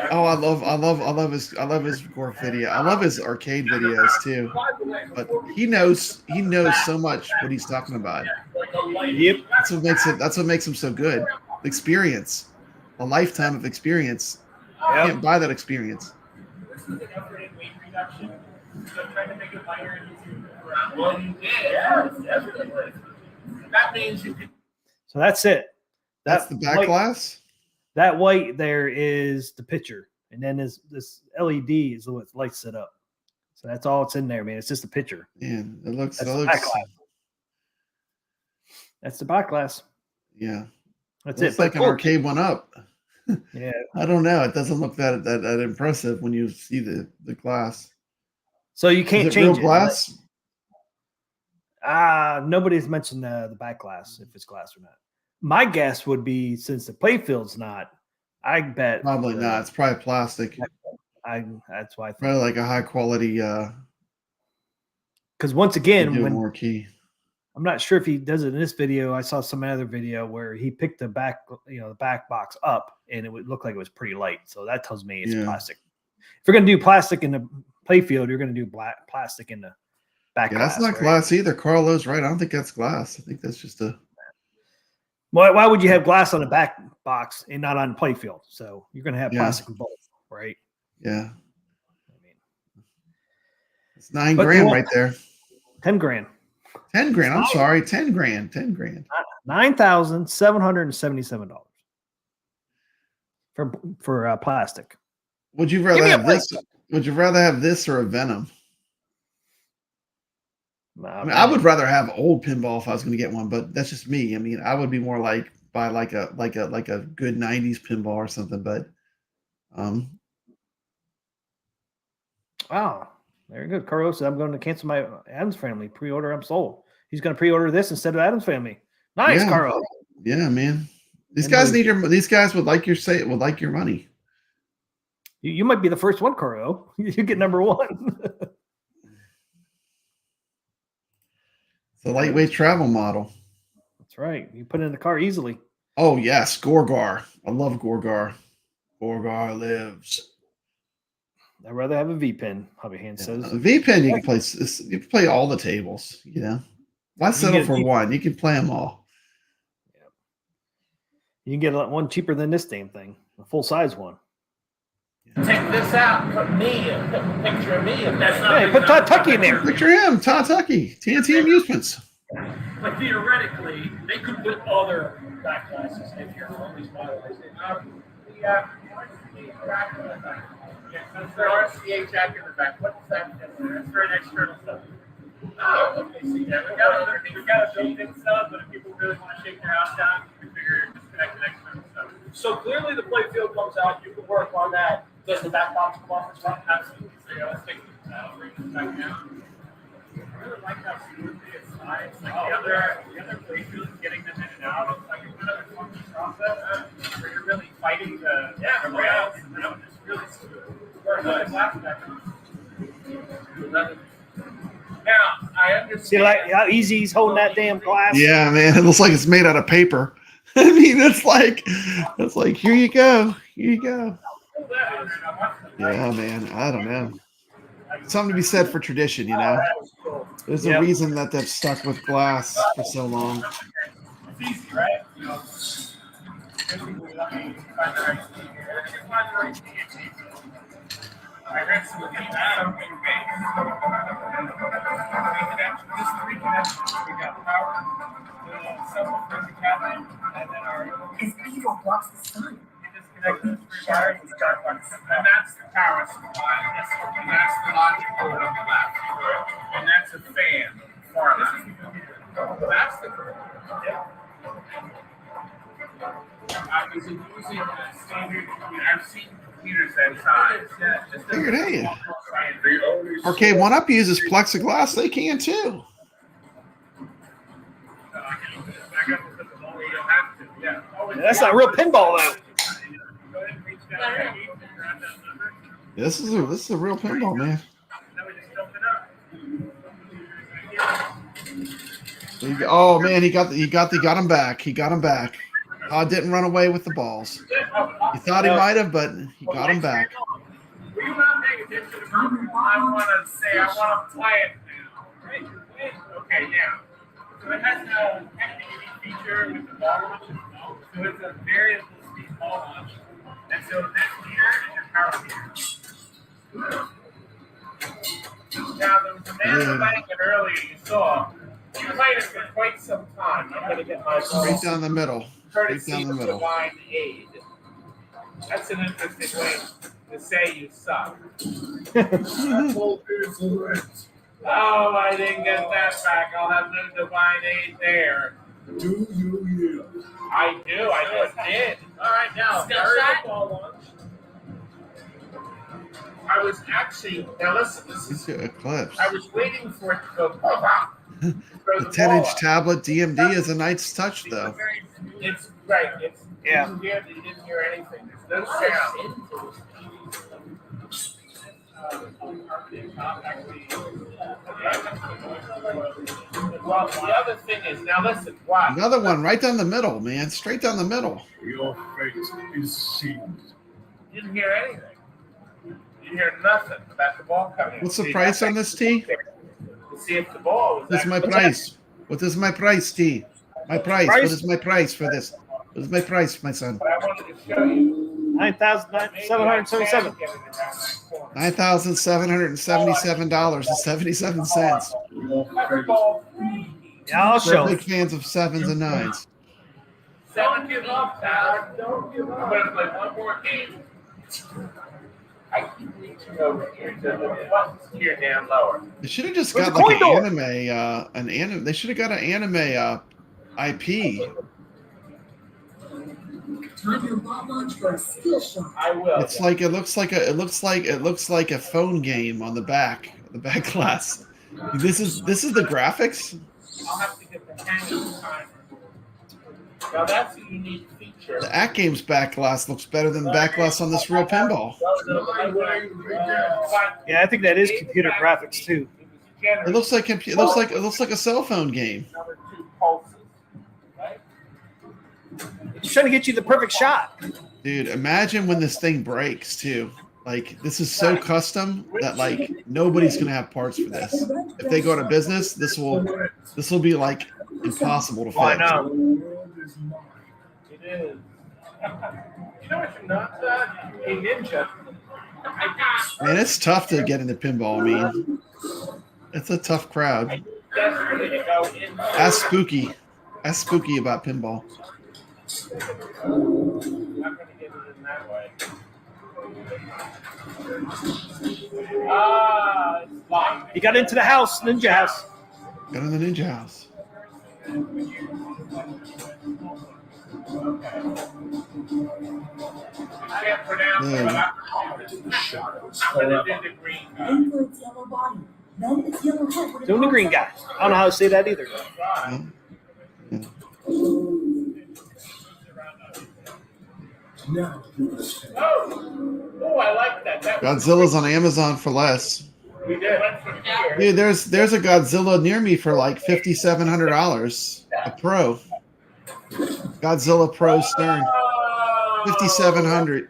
Oh, I love his Gorf video. I love his arcade videos too. But he knows so much what he's talking about. Yep. That's what makes him so good. Experience. A lifetime of experience. You Yep. can't buy that experience. This is an effort in weight reduction. So trying to make it lighter and easier to move around. Well, you did. Yeah, definitely. That means you can. So that's it. That's the back glass. That white there is the picture, and then this LED is what lights it up. So that's all it's in there, man. It's just a picture. Man, it looks. That's It the looks. back glass. That's the back glass. Yeah, That's looks it. But like an cool. arcade one up. Yeah. I don't know. It doesn't look that impressive when you see the glass. So you can't Is it change real glass? Nobody's mentioned the back glass, if it's glass or not. My guess would be, since the playfield's not, I bet Probably not. It's probably plastic. That's why I think. Probably like a high quality. Because once again, when more key. I'm not sure if he does it in this video, I saw some other video where he picked the back, the back box up, and it would look like it was pretty light. So that tells me it's plastic. If you're going to do plastic in the playfield, you're going to do plastic in the back. Yeah, glass, that's not right? glass either. Carlo's right. I don't think that's glass. I think that's just a. Why would you have glass on the back box and not on the playfield? So you're going to have plastic in both, right? Yeah. I mean, it's $9 grand right there. 10 grand. 10 grand. I'm sorry. 10 grand. 10 grand. $9,777 for plastic. Would you rather have this? Would you rather have this or a Venom? I mean, I would rather have old pinball if I was going to get one, but that's just me. I mean, I would be more like buy like a good 90s pinball or something, but Wow, very good. Carlos said, I'm going to cancel my Adams Family pre-order. I'm sold. He's going to pre-order this instead of Adams Family. Nice, yeah. Carlos. Yeah, man. These guys these guys would like your money. You might be the first one, Carlo. You get number one. The lightweight travel model. That's right. You put it in the car easily. Oh yes, Gorgar. I love Gorgar. Gorgar lives. I'd rather have a V-pin. Hubby Hand says. V-pin, you can play all the tables. You know, why settle for one? You can play them all. Yeah. You can get one cheaper than this damn thing, a full size one. Take this out and put a picture of me. If that's not Hey, put Todd Tucky in there. Picture him, Todd Tucky, TNT Amusements. But theoretically, they could put other back glasses if you're only models. Yeah, that's the RCA jack in the back. What's that? That's for an external stuff. Oh, okay. So yeah, we got a built-in stuff, but if people really want to shake their house down, you can figure disconnect the external stuff. So clearly, the playfield comes out. You can work on that. Does the back box come off as well? Absolutely. So yeah, let's take this out. Bring this back down. I really like how smoothly it slides. Like the other playfields, getting them in and out, it's like a kind of a clunky process where you're really fighting the rails, and that one is really smooth. Whereas the glass back now, I understand. See like how easy he's holding that damn glass? Yeah, man, it looks like it's made out of paper. I mean, it's like here you go, here you go. Yeah, man, I don't know. Something to be said for tradition, you know. There's a reason that they've stuck with glass for so long. It's easy, right? You know, I heard some something big. Just three connections. We got power, the subwoofer, the cabinet, and then our. His evil blocks the sun. And that's the power supply. And that's the logic board on the left. And that's a fan. That's the. I was using a standard. I mean, I've seen computers that size. Yeah, just Figured, hey, Arcade 1-Up uses plexiglass. They can too. That's not real pinball though. This is a real pinball, man. Oh man, he got him back. He got him back. Todd didn't run away with the balls. He thought he might have, but he got him back. Were you not paying attention to me? I want to say I want to play it now. Right? Okay, now. So it has a activity feature with the ball launch. So it's a variable speed ball launch. And so this here is your power meter. Now, there was a man playing it earlier you saw. He played it for quite some time. I'm going to get my Straight down the middle. courtesy Straight down the of middle. divine aid. That's an interesting way to say you suck. Oh, I didn't get that back. I'll have no divine aid there. Do you? I do. I just did. All right, now. Skill there's shot? the ball launch. I was actually, now listen, this It's is, Eclipse. I was waiting for it to go. The 10-inch tablet DMD is a nice touch, though. It's right. It's Yeah. You didn't hear anything. There's no sound. Well, the other thing is, now listen, watch. Another one right down the middle, man. Straight down the middle. Your fate is sealed. You didn't hear anything. You didn't hear nothing about the ball coming. What's the price on this tee? To see if the ball was. What's my actually- price? What is my price, T? My price. What is my price for this? What is my price, my son? But I wanted to show you. $9,777. $9,777.77. Your fate. Yeah, I'll show Big it. fans of 7s and 9s. Don't give up, Tyler. Don't give up. I'm going to play one more game. I keep reaching over here. So the button's here down lower. They should have just Where's got the like coin an anime. They should have got an anime IP. Time your ball launch for a skill shot. I will. It's like it looks like a phone game on the back glass. This is the graphics. I'll have to get the hang of the timer. Now that's a unique feature. The Act Games back glass looks better than the back glass on this real pinball. Yeah, I think that is computer graphics too. It looks like a cell phone game. Number 2 pulses, right? He's trying to get you the perfect shot. Dude, imagine when this thing breaks too. Like this is so custom that like nobody's gonna have parts for this. If they go to business, this will be like impossible to fix. Oh, I know. It is. You know what you're not, a ninja. Man, it's tough to get into pinball. I mean, it's a tough crowd. Desperately to go in. That's spooky. That's spooky about pinball. I'm not going to get it in that way. It's locked. He got into the house, ninja house. Got in the ninja house. I can't pronounce it, but I'm going to do the green guy. Aim for its yellow body. Then its yellow head. when it Doing the green pops guy. I don't know how to say that either. Oh, I like that. Godzilla's on Amazon for less. We did. Went from here. Dude, there's a Godzilla near me for like $5,700. A Pro. Godzilla Pro Stern. $5,700.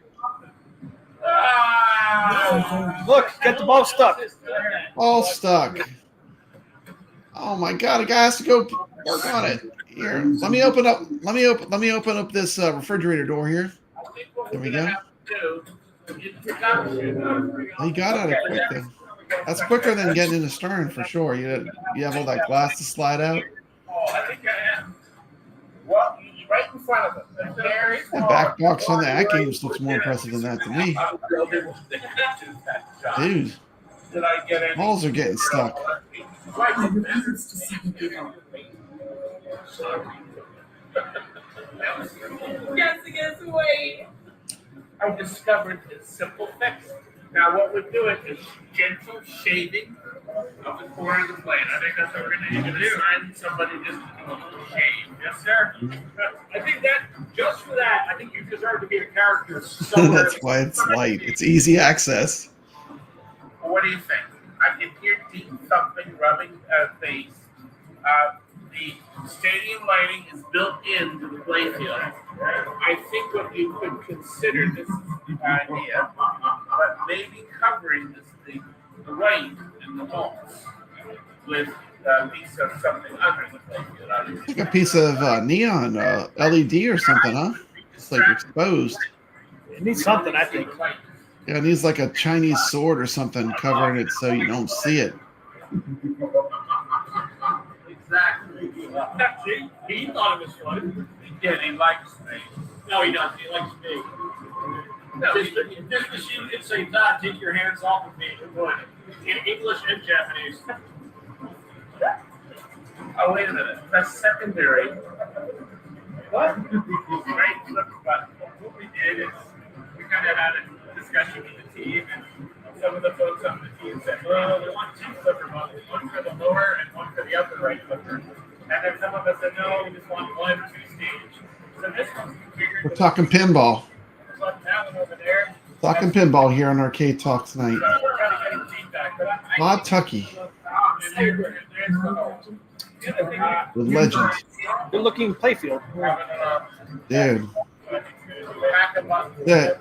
Look, get the ball stuck. All stuck. Oh my god, a guy has to go work on it. Here, let me open up this refrigerator door here. There we go. He got out of quick then. That's quicker than getting in the stern for sure. You have all that glass to slide out. I think I am. Well, right in front of them. The back box on the Act Games looks more impressive than that to me. Dude, Did I get any? balls are getting stuck. I refuse to see it below. Guess away. I discovered a simple fix. Now what we're doing is gentle shaving of the corner of the plane. I think that's what we're going to do. Find somebody just to shave. Yes, sir. I think that just for that, I think you deserve to be a character somewhere. That's why it's light. It's easy access. What do you think? I can hear deep thumping, rubbing face. the stadium lighting is built into the playfield. I think what you could consider, this is the idea, but maybe covering the right and the malls with a piece of something under the playfield. Like a piece of neon LED or something, huh? It's like exposed. It needs something, I think. Yeah, it needs like a Chinese sword or something covering it so you don't see it. Exactly. He thought it was funny. Yeah, he likes me. No, he doesn't. He likes me. No, if this machine could say, "Todd, take your hands off of me," it would. In English and Japanese. Oh, wait a minute. That's secondary. What? Right. Look, but what we did is we kind of had a discussion with the team, and some of the folks on the team said, "Well, we want 2 flipper buttons, one for the lower and one for the upper right flipper." And then some of us said, "No, we just want 1 2-stage." So this one's configured. We're talking pinball. That one over there. Talking pinball here on Arcade Talk tonight. So we're kind of getting feedback, but Bob Tucky with Legend. Good looking playfield. Dude. Yeah.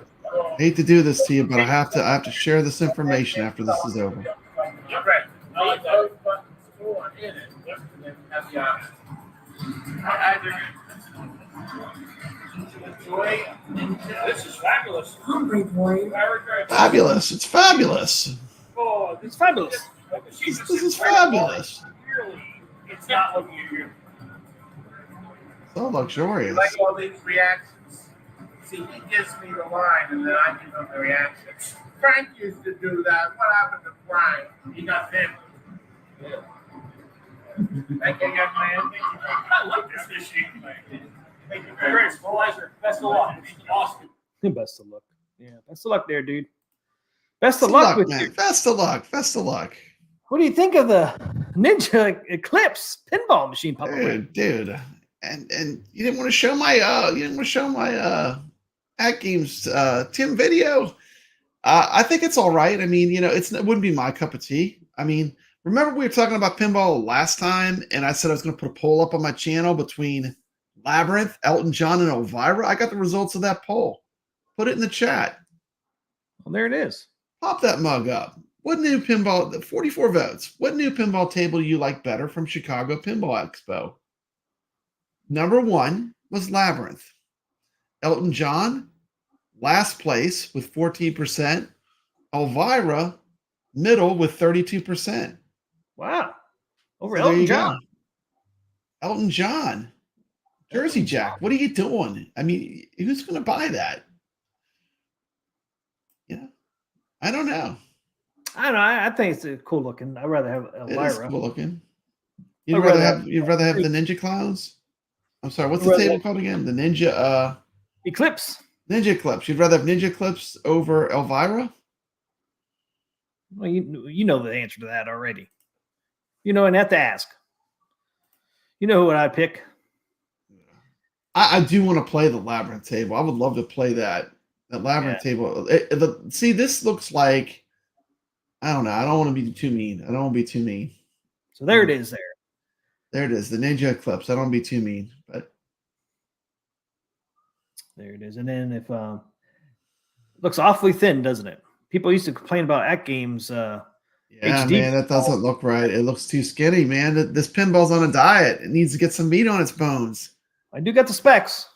Hate to do this to you, but I have to share this information after this is over. Right. I like those buttons for in it. And then have the option. This is fabulous. Hungry warrior. Fabulous. It's fabulous. Oh, It's fabulous. This is fabulous. It's not what you So luxurious. Like all these reactions. See, he gives me the line and then I give him the reactions. Frank used to do that. What happened to Frank? He got thin. Thank you, young man. I like this machine. Thank you very much. Pleasure. Best of luck. Awesome. Best of luck. Yeah, best of luck there, dude. Best of luck with man. you. Best of luck. Best of luck. What do you think of the Ninja Eclipse pinball machine? Dude. And you didn't want to show my at games Tim video. I think it's all right. I mean, it wouldn't be my cup of tea. I mean, remember we were talking about pinball last time, and I said I was going to put a poll up on my channel between Labyrinth, Elton John, and Elvira. I got the results of that poll. Put it in the chat. Well, there it is. Pop that mug up. What new pinball? 44 votes. What new pinball table do you like better from Chicago Pinball Expo? Number 1 was Labyrinth. Elton John, last place with 14%. Elvira, middle with 32%. Wow. Over So there Elton you John. go. Elton John. Jersey Jack. What are you doing? I mean, who's going to buy that? I don't know. I don't know. I think it's cool looking. I'd rather have It is Elvira. cool looking. You'd rather have the Ninja Clowns? I'm sorry, what's the table called again? The Ninja Eclipse. Ninja Eclipse. You'd rather have Ninja Eclipse over Elvira? Well, you know the answer to that already. And have to ask. You know what I'd pick? I do want to play the Labyrinth table. I would love to play that Labyrinth table. See, this looks like, I don't know. I don't want to be too mean. So there it is there. There it is, the Ninja Eclipse. I don't want to be too mean, but There it is. And then if looks awfully thin, doesn't it? People used to complain about at games. yeah, HD man, that doesn't look right. It looks too skinny, man. This pinball's on a diet. It needs to get some meat on its bones. I do got the specs.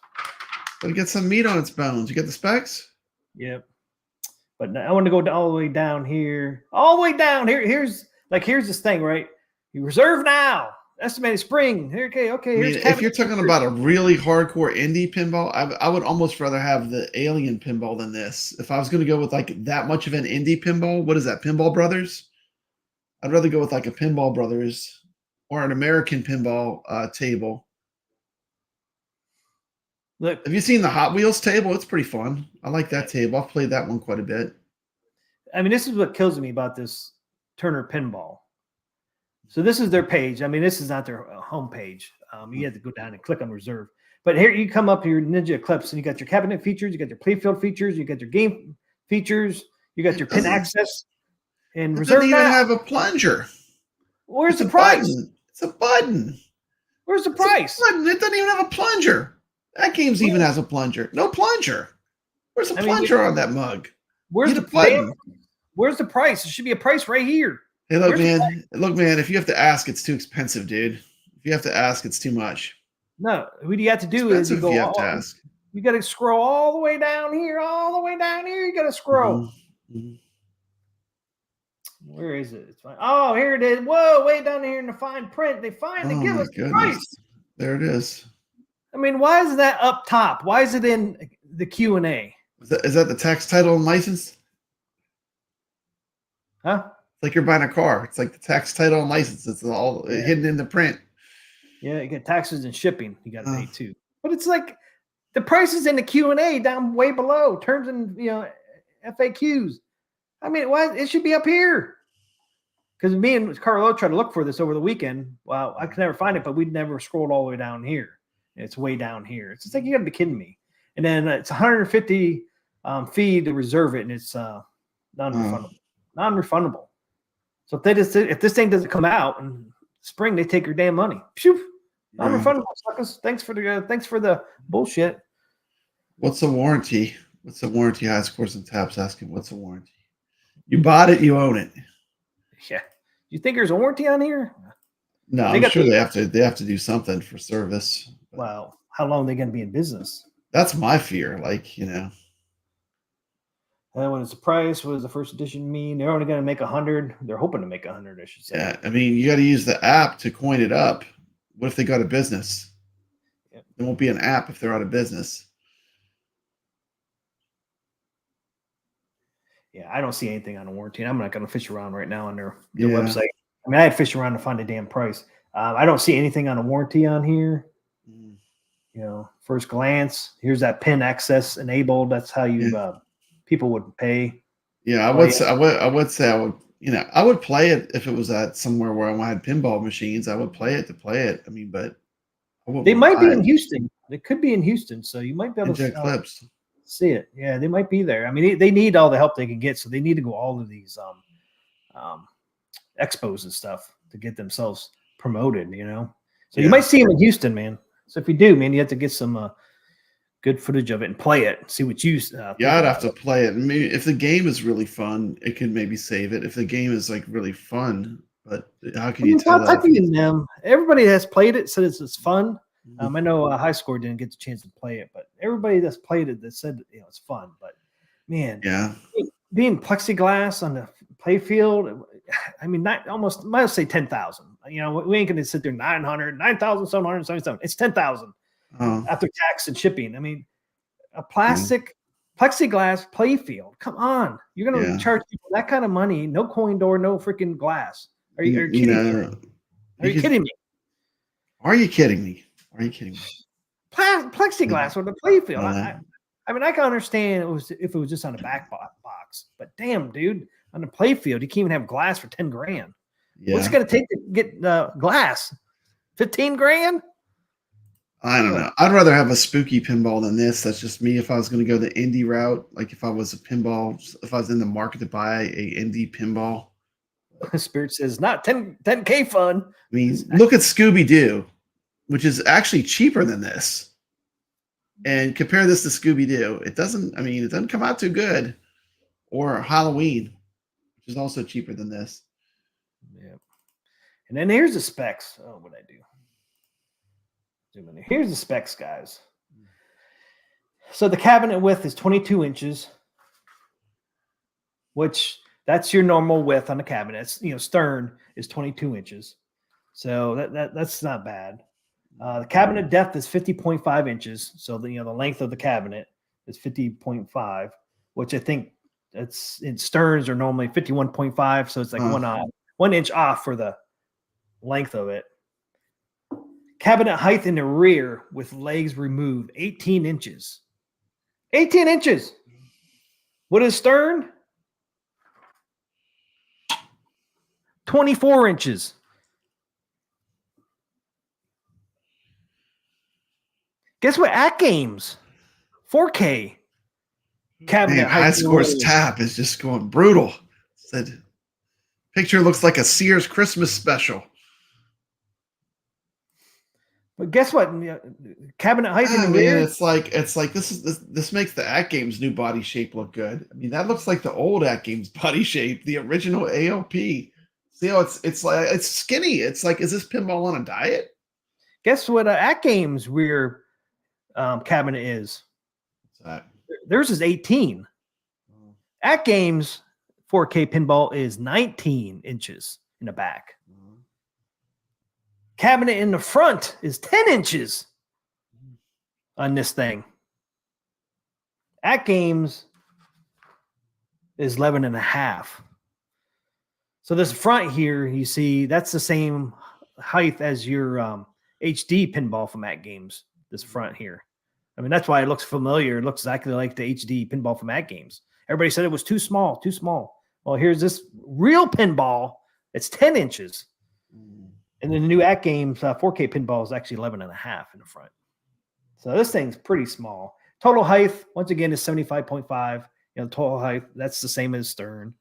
Gotta get some meat on its bones. You get the specs? Yep. But I want to go all the way down here. All the way down here. Here's this thing, right? You reserve now. Estimated spring. Okay. I mean, if you're talking about a really hardcore indie pinball, I would almost rather have the Alien pinball than this. If I was going to go with like that much of an indie pinball, what is that? Pinball Brothers? I'd rather go with like a Pinball Brothers or an American pinball table. Look, Have you seen the Hot Wheels table? It's pretty fun. I like that table. I've played that one quite a bit. I mean, this is what kills me about this Turner Pinball. So this is their page. I mean, this is not their home page. You have to go down and click on reserve. But here you come up to your Ninja Eclipse, and you got your cabinet features, you got your playfield features, you got your game features, you got your pin access, and It reserve doesn't even now. have a plunger. Where's It's the a price? button. It's a button. Where's the price? It doesn't even have a plunger. That game's even has a plunger. No plunger. Where's the plunger on that mug? Where's the button? Where's the price? There should be a price right here. Hey, look, man. Look, man. If you have to ask, it's too expensive, dude. If you have to ask, it's too much. No, what you have to do is you go. You got to scroll all the way down here. All the way down here. You got to scroll. Mm-hmm. Where is it? It's fine. Oh, here it is. Whoa, way down here in the fine print. They finally give us the price. There it is. I mean, why is that up top? Why is it in the Q&A? Is that the tax title and license? Huh? It's like you're buying a car. It's like the tax title and license. It's all hidden in the print. Yeah, you get taxes and shipping. You got to pay too. But it's like the price is in the Q&A down way below. Terms and FAQs. I mean, why it should be up here? Because me and Carlo tried to look for this over the weekend. Well, I could never find it, but we'd never scrolled all the way down here. It's way down here. It's just like, you got to be kidding me. And then it's 150 fee to reserve it, and it's non-refundable. Non-refundable. So if this thing doesn't come out in spring, they take your damn money. Phew. Non-refundable, suckers. Thanks for the bullshit. What's the warranty? What's the warranty? High Scores and Taps asking, what's the warranty? You bought it, you own it. Yeah. You think there's a warranty on here? No, I'm sure they have to do something for service. Well, how long are they going to be in business? That's my fear. Like, And what is the price? What does the first edition mean? They're only going to make 100. They're hoping to make 100, I should say. Yeah, I mean, you got to use the app to coin it up. What if they go out of business? Yep. There won't be an app if they're out of business. Yeah, I don't see anything on a warranty. I'm not going to fish around right now on their website. I mean, I had to fish around to find a damn price. I don't see anything on a warranty on here. First glance, here's that pin access enabled. That's how you people would pay. Yeah, I would say I would play it if it was at somewhere where I had pinball machines. I would play it to play it. I mean, but they might be in Houston. They could be in Houston, so you might be able to Eclipse. See it. Yeah, they might be there. I mean, they need all the help they can get, so they need to go all of these expos and stuff to get themselves promoted. So you might see them in Houston, man. So if you do, man, you have to get some good footage of it and play it. See what you. I'd have to play it. Maybe if the game is really fun, it could maybe save it. If the game is like really fun, but how can you tell that? Everybody that's played it says it's fun. I know High Score didn't get the chance to play it, but everybody that's played it that said it's fun. But man, being plexiglass on the play field, I mean, might say 10,000. We ain't going to sit there 9,777. It's 10,000 after tax and shipping. I mean, a plastic plexiglass play field. Come on, you're going to charge people that kind of money? No coin door, no freaking glass. Are you kidding me? Are you kidding me? Are you kidding me? Are you kidding me? Plexiglass on the play field. I mean, I can understand if it was just on a back box, but damn, dude, on the play field, you can't even have glass for $10,000. Yeah. What's it going to take to get glass? $15,000? I don't know. I'd rather have a spooky pinball than this. That's just me. If I was going to go the indie route, like if I was in the market to buy a indie pinball. Spirit says not 10K fun. I mean, look at Scooby-Doo, which is actually cheaper than this. And compare this to Scooby-Doo. It doesn't come out too good. Or Halloween, which is also cheaper than this. Yeah. And then here's the specs. Oh, what'd I do? Here's the specs, guys. So the cabinet width is 22 inches, which that's your normal width on the cabinet. Stern is 22 inches. So that's not bad. The cabinet depth is 50.5 inches. So the length of the cabinet is 50.5, which I think that's in sterns are normally 51.5. So it's like 1 inch off for the length of it. Cabinet height in the rear with legs removed, 18 inches. 18 inches. What is stern? 24 inches. Guess what? At games, 4K. Cabinet High Scores tap is just going brutal. Said picture looks like a Sears Christmas special. But guess what? Cabinet height in the Man, rear. it's like this makes the At Games new body shape look good. I mean, that looks like the old At Games body shape, the original ALP. See how it's like it's skinny. It's like, is this pinball on a diet? Guess what? At Games rear cabinet is. What's that? Theirs is 18. At Games 4K pinball is 19 inches in the back. Cabinet in the front is 10 inches on this thing. At Games is 11 and a half. So this front here, you see, that's the same height as your HD pinball from At Games, this front here. I mean, that's why it looks familiar. It looks exactly like the HD pinball from At Games. Everybody said it was too small, too small. Well, here's this real pinball. It's 10 inches. And then the new At Games 4K pinball is actually 11 and a half in the front. So this thing's pretty small. Total height, once again, is 75.5. Total height, that's the same as Stern.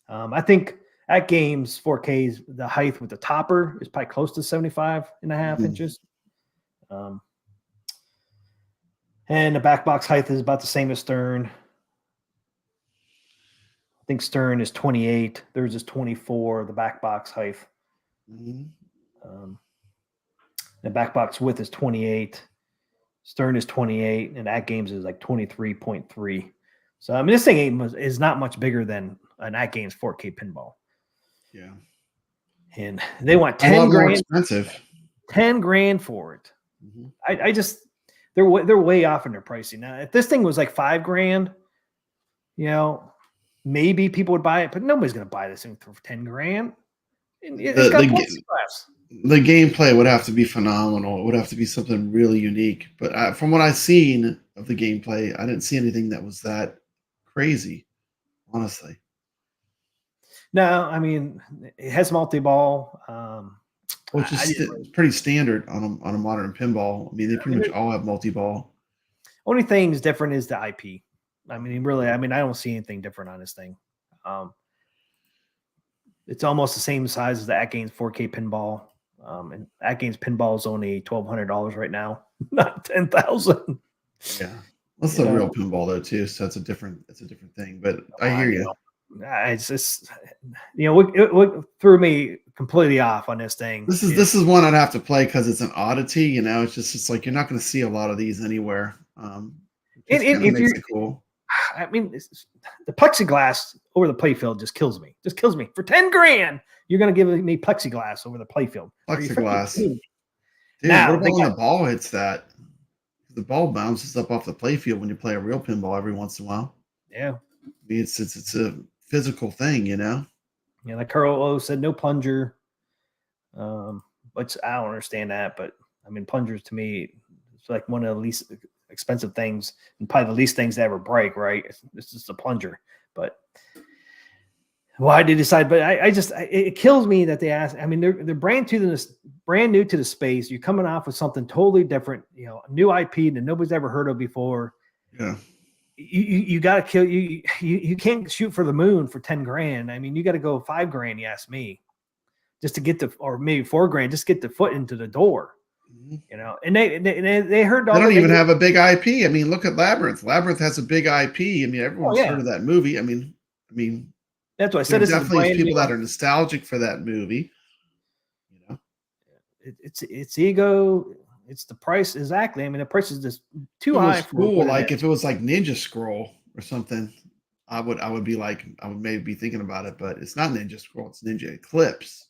I think At Games 4K's, the height with the topper is probably close to 75 and a half inches. And the back box height is about the same as Stern. I think Stern is 28. Theirs is 24, the back box height. The back box width is 28. Stern is 28, and At Games is like 23.3. So, I mean, this thing is not much bigger than an At Games 4K pinball. Yeah. And they want A lot 10 more grand. expensive. 10 grand for it. I just, they're way off in their pricing. Now, if this thing was like 5 grand, maybe people would buy it, but nobody's going to buy this thing for 10 grand. It's got plexiglass. The gameplay would have to be phenomenal. It would have to be something really unique. But from what I've seen of the gameplay, I didn't see anything that was that crazy, honestly. No, I mean, it has multi-ball. Which is pretty standard on a modern pinball. I mean, they pretty much all have multi-ball. Only thing's different is the IP. I mean, really, I don't see anything different on this thing. It's almost the same size as the At Games 4K pinball. And At Games pinball is only $1,200 right now, not $10,000. Yeah, that's the real pinball though too. So that's a different thing. But I hear you. It's just, it threw me completely off on this thing. This is one I'd have to play because it's an oddity. It's like you're not going to see a lot of these anywhere. If you're cool. I mean, the plexiglass over the playfield just kills me. Just kills me. For 10 grand, you're going to give me plexiglass over the playfield. Plexiglass. Dude, now, what about when the ball hits that? The ball bounces up off the playfield when you play a real pinball every once in a while. Yeah. I mean, it's a physical thing, Yeah, like Carl O said, no plunger. Which I don't understand that, but I mean, plungers to me, it's like one of the least expensive things and probably the least things to ever break, right? It's just a plunger. But why did they decide? But it kills me that they ask. I mean, they're brand new to the space. You're coming off with something totally different, new IP that nobody's ever heard of before. Yeah. You got to kill you can't shoot for the moon for 10 grand. I mean, you got to go 5 grand, you ask me, just to get or maybe 4 grand, just get the foot into the door. And they heard all. They don't even have a big IP. I mean, look at Labyrinth. Labyrinth has a big IP. I mean, everyone's heard of that movie. I mean, that's what I said. There's definitely people that are nostalgic for that movie. It's ego. It's the price exactly. I mean, the price is just too high. Cool. Like if it was like Ninja Scroll or something, I would maybe be thinking about it. But it's not Ninja Scroll. It's Ninja Eclipse.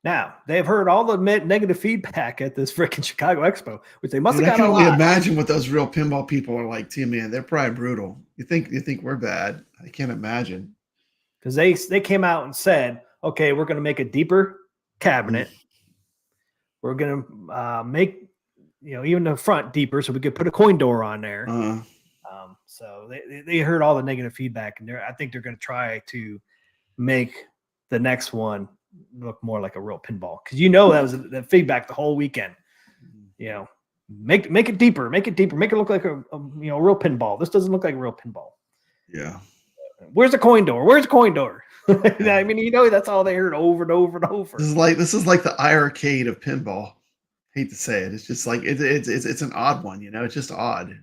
Now, they've heard all the negative feedback at this freaking Chicago Expo, which they must have gotten a lot. I can only imagine what those real pinball people are like too, man. They're probably brutal. You think we're bad? I can't imagine. Because they came out and said, okay, we're going to make a deeper cabinet. We're going to make, even the front deeper so we could put a coin door on there. So they heard all the negative feedback, and I think they're going to try to make the next one look more like a real pinball, because that was the feedback the whole weekend. Make it deeper, make it look like a real pinball. This doesn't look like a real pinball. Yeah. Where's the coin door? I mean, that's all they heard over and over and over. This is like the iRarcade of pinball. hate to say it. It's just like it's an odd one, you know. It's just odd.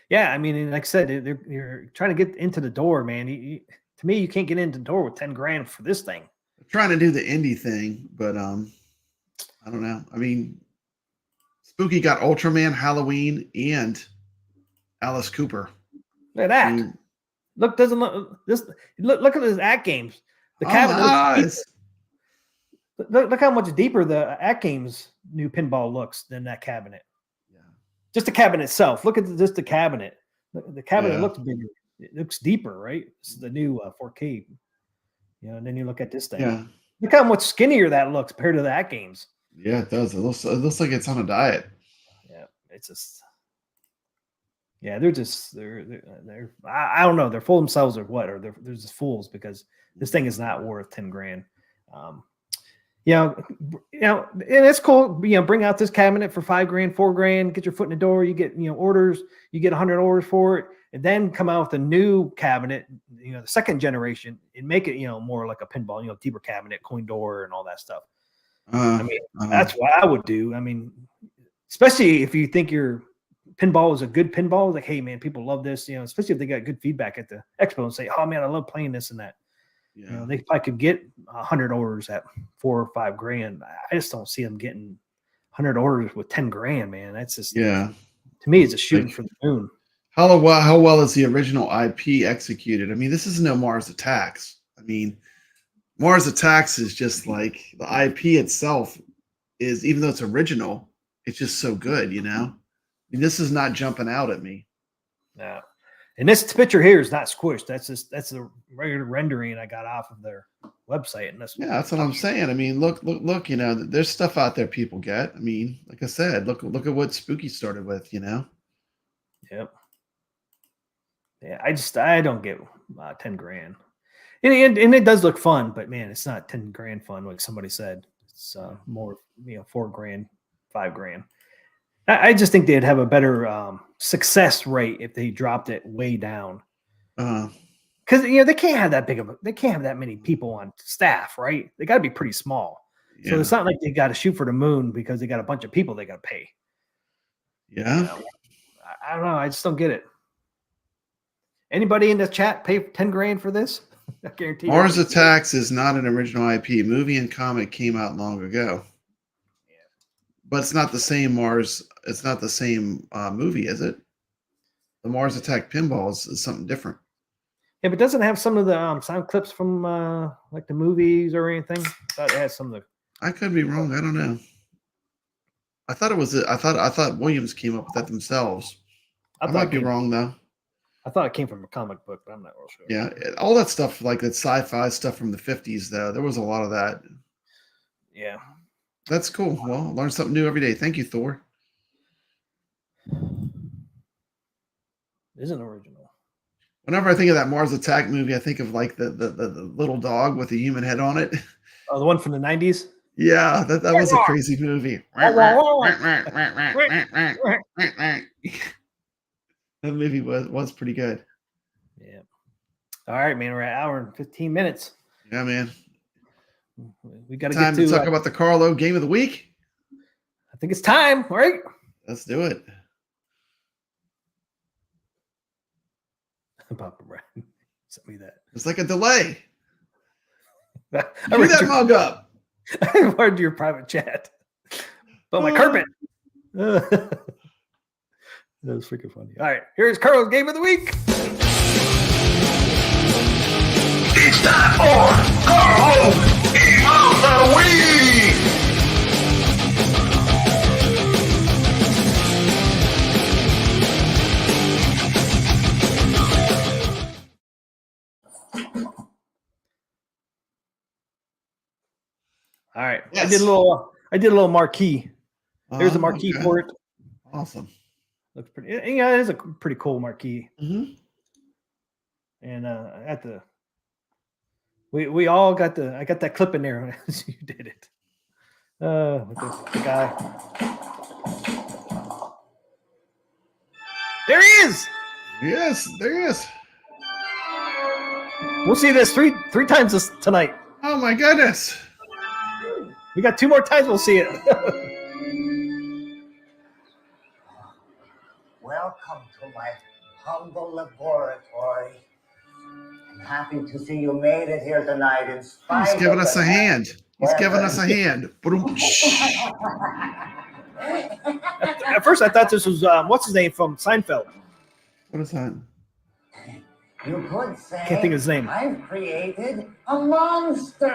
Yeah, I mean, and like I said, you're trying to get into the door, man. To me, you can't get into the door with 10 grand for this thing. I'm trying to do the indie thing, but I don't know. I mean, Spooky got Ultraman, Halloween, and Alice Cooper. Look at that. I mean, Look, doesn't look this. Look at his act games. The cabinet. eyes. Look how much deeper the At Games new pinball looks than that cabinet. Yeah. Just the cabinet itself. Look at just the cabinet. The cabinet Yeah. looks bigger. It looks deeper, right? This is the new 4K. You know, and then you look at this thing. Yeah. Look how much skinnier that looks compared to the At Games. Yeah, it does. It looks like it's on a diet. Yeah, it's just. Yeah, they're I don't know. They're full themselves or what, or they're just fools because this thing is not worth 10 grand. And it's cool. Bring out this cabinet for 5 grand, 4 grand, get your foot in the door. You get, orders, you get 100 orders for it, and then come out with a new cabinet, the second generation, and make it, more like a pinball, deeper cabinet, coin door, and all that stuff. That's what I would do. I mean, especially if you think your pinball is a good pinball, like, hey man, people love this, especially if they got good feedback at the expo and say, oh man, I love playing this and that. Yeah. They probably could get 100 orders at 4 or 5 grand. I just don't see them getting 100 orders with 10 grand, man. That's just, Yeah. To me, it's a shooting for the moon. How well is the original IP executed? I mean, this is no Mars Attacks. I mean, Mars Attacks is just like the IP itself is, even though it's original, it's just so good, I mean, this is not jumping out at me. No. And this picture here is not squished. That's the regular rendering I got off of their website. And Yeah, that's what I'm saying. I mean, look, there's stuff out there people get. I mean, like I said, look at what Spooky started with, Yep. Yeah, I don't get 10 grand. And it does look fun, but man, it's not 10 grand fun, like somebody said. It's more, 4 grand, 5 grand. I just think they'd have a better success rate if they dropped it way down. Because they can't have that many people on staff, right? They got to be pretty small. Yeah. So it's not like they got to shoot for the moon because they got a bunch of people they got to pay. Yeah, I don't know. I just don't get it. Anybody in the chat pay 10 grand for this? I guarantee. Mars Attacks is not an original IP. Movie and comic came out long ago. But it's not the same Mars. It's not the same movie, is it? The Mars Attack Pinball is something different. Yeah, but doesn't it have some of the sound clips from like the movies or anything? I thought it has some of the. I could be wrong. I don't know. I thought it was. I thought Williams came up with that themselves. I might be wrong though. I thought it came from a comic book, but I'm not real sure. Yeah, all that stuff, like that sci-fi stuff from the 50s, though, there was a lot of that. Yeah. That's cool. Well, learn something new every day. Thank you, Thor. Isn't original. Whenever I think of that Mars Attack movie, I think of like the little dog with a human head on it. Oh, the one from the 90s? Yeah, that was a crazy movie. That movie was pretty good. Yeah. All right, man. We're at an hour and 15 minutes. Yeah, man. We got time to talk about the Carlo game of the week. I think it's time, right? Let's do it. Papa Brad sent me that. It's like a delay. I read that mug up. I read your private chat. But my carpet. That was freaking funny. All right, here's Carlo's game of the week. It's time for Carlo's game of the week. All right, yes. I did a little marquee. There's a marquee for it. Awesome. Looks pretty. Yeah, it is a pretty cool marquee. Mm-hmm. And we all got I got that clip in there as you did it. With the guy. There he is. Yes, there he is. We'll see this three times tonight. Oh my goodness. We got 2 more times. We'll see it. Welcome to my humble laboratory. I'm happy to see you made it here tonight in spite He's giving of us the a hand. He's giving us a hand. At first, I thought this was what's his name from Seinfeld. What is that? You could say Can't think of his name. I've created a monster.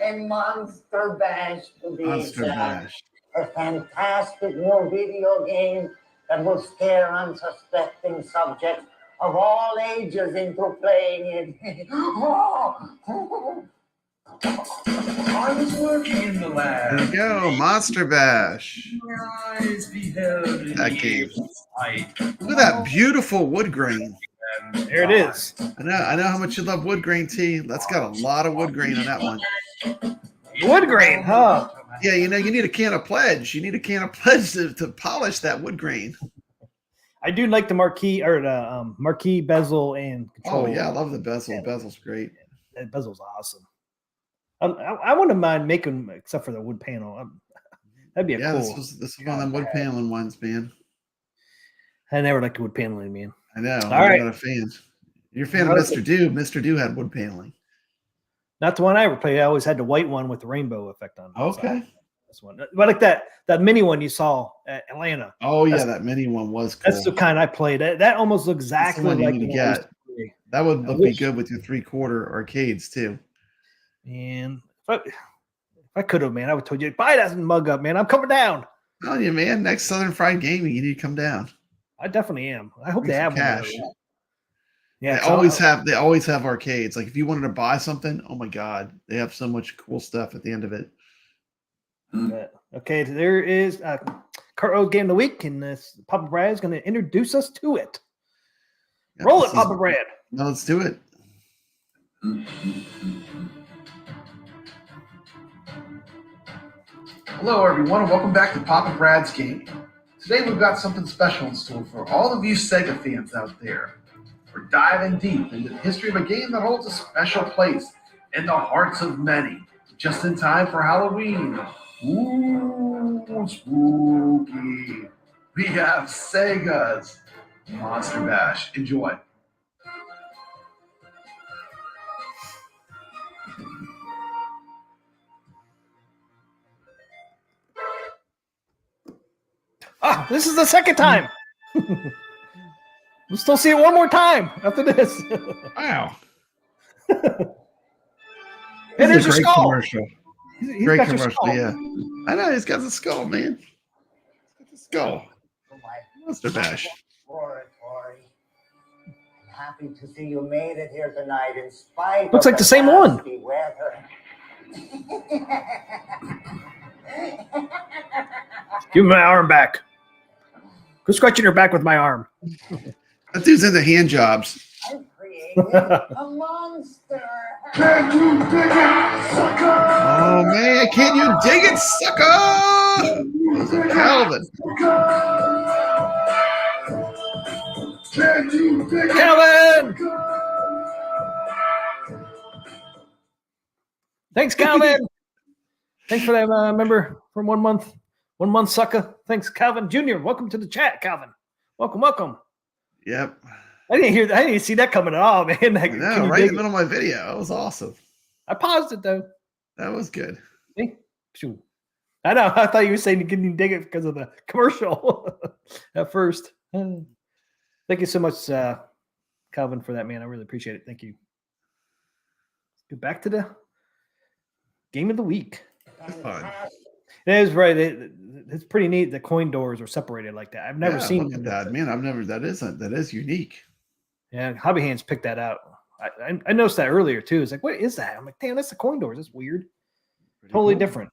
A monster bash to be Monster exact. Bash. A fantastic new video game that will scare unsuspecting subjects of all ages into playing it. I was working in the lab. There you go, Monster Bash. My eyes beheld That game. light. Look at that beautiful wood grain. There it is. I know how much you love wood grain, T. That's got a lot of wood grain on that one. Wood grain, huh? Yeah, you need a can of pledge. You need a can of pledge to polish that wood grain. I do like the marquee or the marquee bezel and control. Oh yeah, I love the bezel. The bezel's great. That bezel's awesome. I wouldn't mind making them except for the wood panel. That'd be Yeah, cool. this is one of them wood paneling ones, man. I never liked wood paneling, man. I know. All I'm right. not a fan. You're a fan of Mr. Do. Mr. Do had wood paneling. Not the one I ever played. I always had the white one with the rainbow effect on it. Okay. This one, but like that mini one you saw at Atlanta. Oh yeah, that mini one was cool. That's the kind I played. That almost looks exactly one you like need to the one I used get. to play. That would I be wish. good with your 3/4 arcades too. And if I could have, man, I would have told you buy that mug up, man. I'm coming down. I'm telling you, man. Next Southern Fried Gaming, you need to come down. I definitely am. I hope Bring they some have one. cash. Yeah, They 'cause always have arcades. Like if you wanted to buy something, oh my god, they have so much cool stuff at the end of it. Okay, there is Cartwheel Game of the Week, and Papa Brad is going to introduce us to it. Yeah, Roll this it, Papa Brad. No, let's do it. Hello, everyone, and welcome back to Papa Brad's Gaming. Today, we've got something special in store for all of you Sega fans out there. We're diving deep into the history of a game that holds a special place in the hearts of many, just in time for Halloween. Ooh, spooky. We have Sega's Monster Bash. Enjoy. Ah, this is the second time. We'll still see it one more time after this. Wow. And This there's is a a great skull. commercial. He's Great got your commercial, skull. yeah. I know he's got the skull, man. He's got the skull. Monster Bash. Laboratory. I'm happy to see you made it here tonight in spite Looks of like the same one. nasty weather. Give me my arm back. Go scratching your back with my arm. That dude's into hand jobs. I've created a monster. Oh man, can you dig it, sucker? Those are Calvin. Calvin! Thanks, Calvin. Thanks for that member from 1 month. 1 month, sucker. Thanks, Calvin Jr. Welcome to the chat, Calvin. Welcome. Yep. I didn't hear that. I didn't see that coming at all, man. Like, I know, can you right in dig the it? middle of my video. That was awesome. I paused it though. That was good. See? Phew. I know. I thought you were saying you couldn't dig it because of the commercial at first. Thank you so much, Calvin, for that, man. I really appreciate it. Thank you. Let's get back to the game of the week. Fun. It is right. It's pretty neat. The coin doors are separated like that. I've never Yeah, seen look at that, man. I've never. That is unique. Yeah, Hobby Hands picked that out. I noticed that earlier too. It's like, what is that? I'm like, damn, that's the coin doors. That's weird. Pretty Totally cool. different.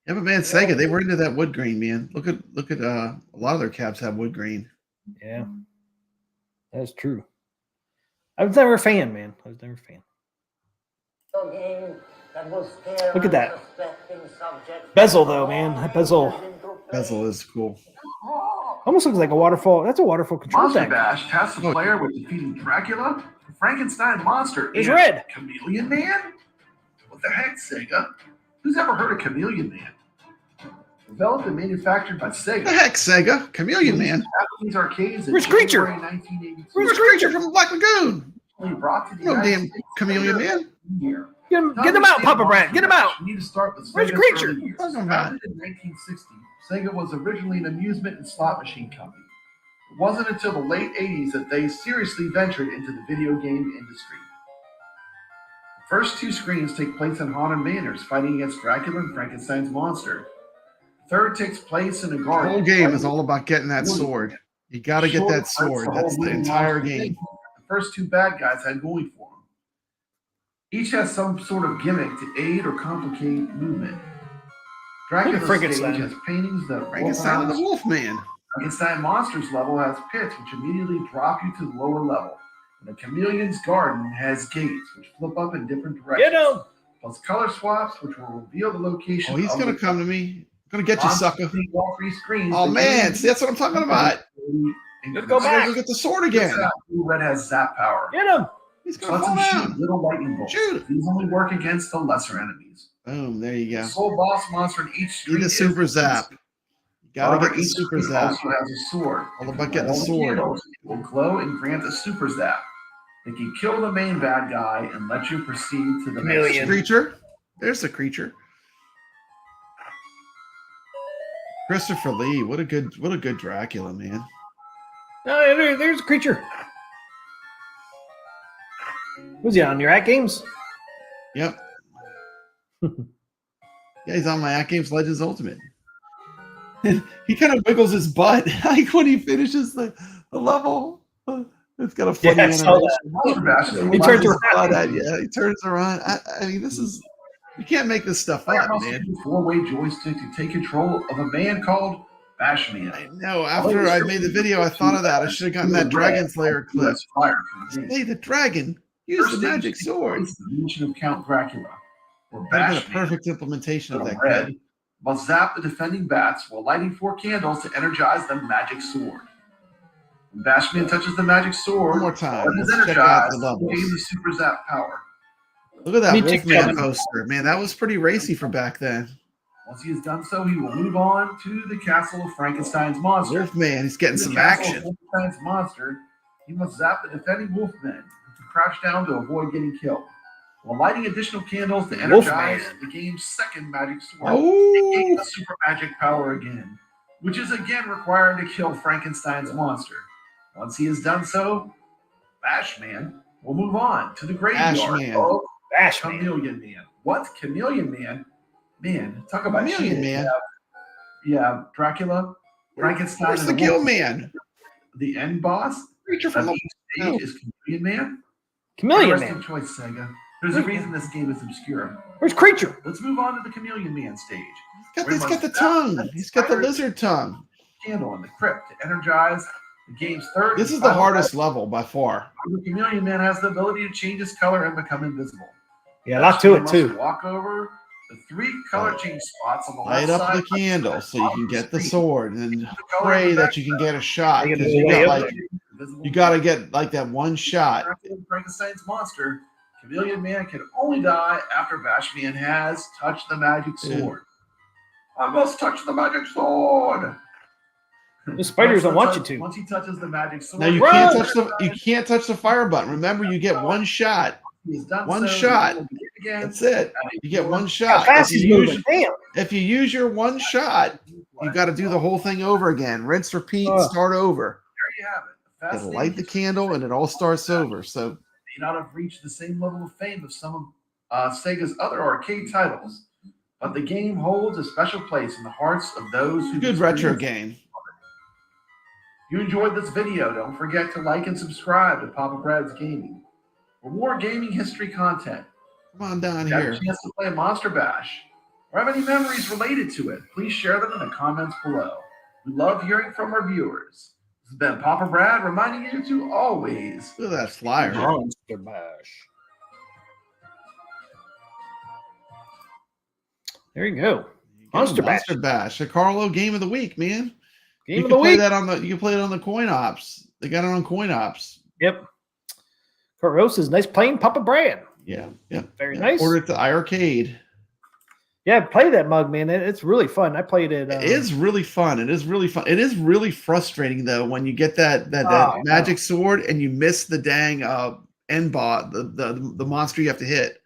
Yeah, but man, Sega, they were into that wood grain, man. Look at a lot of their caps have wood grain. Yeah, that's true. I was never a fan, man. I was never a fan. Look at that bezel, though, man. That bezel is cool. almost looks like a waterfall. That's a waterfall control Monster deck. Bash tasks the player with defeating Dracula, Frankenstein monster, It's and red. Chameleon Man. With the heck, Sega? Who's ever heard of Chameleon Man? Developed and manufactured by Sega. The heck, Sega? Chameleon Man. Japanese arcades in Where's Creature? January 1982. Where's Creature from Black Lagoon? Brought to the No United damn States Chameleon Man. year. Get them out, Papa Brad. Get them out. We need to start with Where's Sega's Creature? early years. Talking about. Founded in 1960, Sega was originally an amusement and slot machine company. It wasn't until the late 80s that they seriously ventured into the video game industry. The first two screens take place in haunted manors, fighting against Dracula and Frankenstein's monster. The third takes place in a The garden. whole game is all about getting that sword. You got to get that sword. That's the entire game. The first two bad guys had going for them. Each has some sort of gimmick to aid or complicate movement. Dracula's stage Frankenstein. has paintings that Frankenstein and the Wolfman. Frankenstein Monsters level has pits which immediately drop you to the lower level. And the Chameleon's Garden has gates which flip up in different directions. Get him. Plus color swaps which will reveal the location. Oh, he's of going the to come to me. Going to get you, sucker. all three screens. Oh, The man. game- See, that's what I'm talking about. Let's go He's back. going to get the sword again. Blue Red has zap power. Get him. He's So going to lets fall him shoot down. little lightning bolts. Shoot. These only work against the lesser enemies. Boom. There you The go. sole boss monster in each screen Need a is super zap. You got to However, get the each super screen zap. also has a sword. All about If getting the all sword. candles, it will glow and grant a super zap. They can kill the main bad guy and let you proceed to the next Chameleon. Creature. There's the creature. Christopher Lee. What a good Dracula, man. Oh, there's a Creature. Was he on your At Games? Yep. Yeah, he's on my At Games Legends Ultimate. He kind of wiggles his butt like when he finishes the level. It's got a funny Yeah, I saw animation. that. He turns turns around. around. Yeah, he turns around. I mean, this is you can't make this stuff Player up, must man. use a four-way joystick to take control of a man called Bashman. I know. After I made the video, I thought of that. I should have gotten that Dragon Slayer clip. That's fire for the game. Hey, the dragon. Use the magic sword. It's the dimension of Count Dracula. Where That'd been a Bashman, perfect implementation of that red, clip. must zap the defending bats while lighting 4 candles to energize the magic sword. When Bashman touches the magic sword, One more time. when it is Let's check out energized, the levels. gains the super zap power. Look at that Me too, Wolfman Kevin. poster. Man, that was pretty racy for back then. Once he has done so, he will move on to the castle of Frankenstein's monster. Wolfman, he's getting In the some castle action. of Frankenstein's monster, he must zap the defending Wolfmen to crouch down to avoid getting killed, while lighting additional candles to energize Wolfman. the game's second magic sword. Oh, It gains the super magic power again, which is again required to kill Frankenstein's monster. Once he has done so, Bashman will move on to the graveyard Bashman. of Bashman. Chameleon Man. What? Chameleon Man? Man, talk about Chameleon cheating. Man. Yeah, Dracula, Frankenstein, where's and the Gill Wolf. Man? The end boss Creature from of the each stage is Chameleon Man. Chameleon Interesting Man. choice, Sega. There's a reason this game is obscure. Where's Creature? Let's move on to the Chameleon Man stage. He's got the tongue. He's got the lizard tongue. Candle in the crypt to energize the game's third. This and is the final hardest level by far. The Chameleon Man has the ability to change his color and become invisible. Yeah, a lot to it Must too. Walk over the 3 color change spots on the Light left up side. the candle so you can get the screen. sword and The color pray of the that you can get a shot. Make it Because a you way got up like Invisible you got to get like that one shot. Dracula and Frankenstein's monster. Chameleon Man can only die after Bashman has touched the magic Yeah. sword. I must touch the magic sword. The spiders don't want you to. Once he touches the magic sword, Now you can't touch the fire button. Remember, you get one shot. He's done one so, shot. he will begin again. That's it. You get one How shot. fast If he's you, moving. use, Damn. if you use your one shot, you got to do the whole thing over again. Rinse, repeat, start over. There you have it. The You fast gotta light the candle and it all starts over. So may not have reached the same level of fame of some of Sega's other arcade titles, but the game holds a special place in the hearts of those who good retro game. If you enjoyed this video, don't forget to like and subscribe to Papa Brad's Gaming. For more gaming history content, Come on down got here. a chance to play Monster Bash, or have any memories related to it, please share them in the comments below. We love hearing from our viewers. This has been Papa Brad reminding you to always Look at that flyer. Monster Bash. There you go. Monster Bash. Monster Bash. The Carlo game of the week, man. Game you of can the play week. that on the you can play it on the Coin Ops. They got it on Coin Ops. Yep. Carlos is nice playing Papa Brad. Yeah. Very nice. Order it to iArcade. Yeah, play that mug, man. It's really fun. I played it. It is really fun. It is really fun. It is really frustrating though when you get that magic sword and you miss the dang end bot, the monster you have to hit.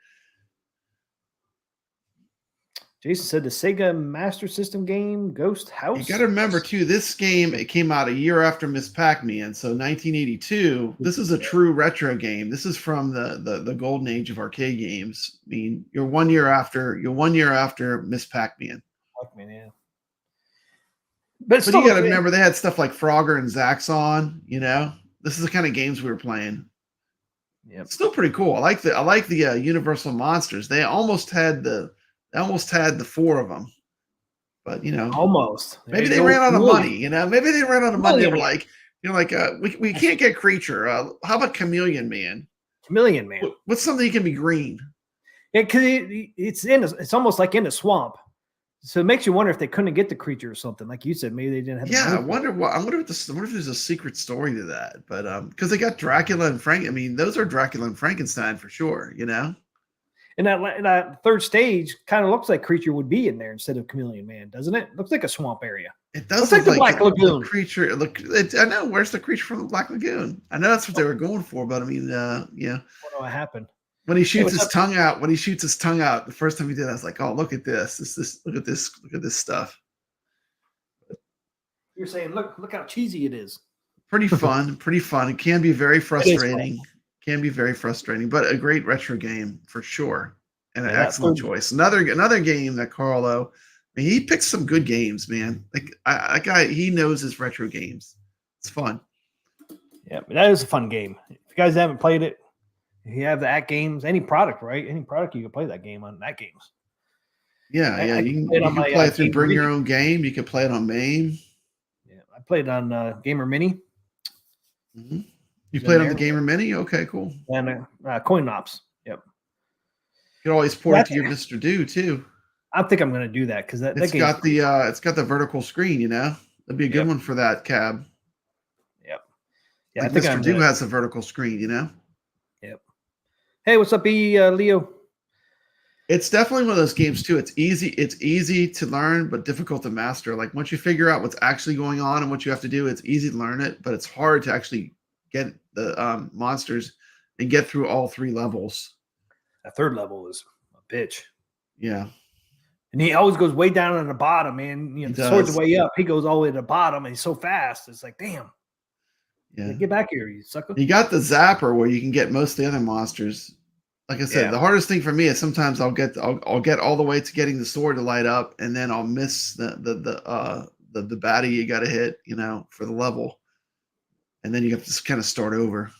Jason said the Sega Master System game Ghost House. You got to remember too, this game, it came out a year after Miss Pac-Man, so 1982. This is a true retro game. This is from the golden age of arcade games. I mean, you're 1 year after Miss Pac-Man. Pac-Man, yeah. But you got to remember they had stuff like Frogger and Zaxxon. You know, this is the kind of games we were playing. Yeah, still pretty cool. I like the Universal Monsters. They almost had the four of them, but you know, almost. Maybe they ran out of money. You know, maybe they ran out of money. They were like, we can't get Creature. How about Chameleon Man? Chameleon Man. What's something that can be green? Yeah, because it's almost like in a swamp, so it makes you wonder if they couldn't get the Creature or something. Like you said, maybe they didn't have. Yeah, I wonder if there's a secret story to that. But because they got Dracula and Frank. I mean, those are Dracula and Frankenstein for sure. You know. And that third stage kind of looks like Creature would be in there instead of Chameleon Man, doesn't it? Looks like a swamp area. It does look like the Black Lagoon. Creature. I know. Where's the Creature from the Black Lagoon? I know that's what they were going for, but I mean, yeah. I don't know what happened. When he shoots his tongue out, the first time he did, I was like, "Oh, look at this! Look at this stuff." You're saying, look how cheesy it is. Pretty fun. It can be very frustrating. But a great retro game for sure, and an excellent choice. Another game that Carlo, I mean, he picks some good games, man. Like that guy, he knows his retro games. It's fun. Yeah, that is a fun game. If you guys haven't played it, if you have the at games, any product, right? Any product you can play that game on at games. Yeah. You can play it through Bring Your Own Game. You can play it on MAME. Yeah, I played it on Gamer Mini. Mm-hmm. You played on the Gamer Mini? Okay, cool. And Coin Ops. Yep. You can always port it to your Mr. Do too. I think I'm going to do that because it's got the vertical screen. You know, that'd be a good one for that cab. Yep. Yeah, like I think Mr. Do has a vertical screen. You know. Yep. Hey, what's up, Leo? It's definitely one of those games too. It's easy to learn, but difficult to master. Like once you figure out what's actually going on and what you have to do, it's easy to learn it, but it's hard to actually get the monsters and get through all three levels. That third level is a bitch. Yeah. And he always goes way down on the bottom, man. You know, the sword's way up. He goes all the way to the bottom, and he's so fast. It's like, damn. Yeah. Get back here, you sucker. You got the zapper where you can get most of the other monsters. Like I said, the hardest thing for me is sometimes I'll get all the way to getting the sword to light up, and then I'll miss the baddie you got to hit, you know, for the level, and then you have to kind of start over.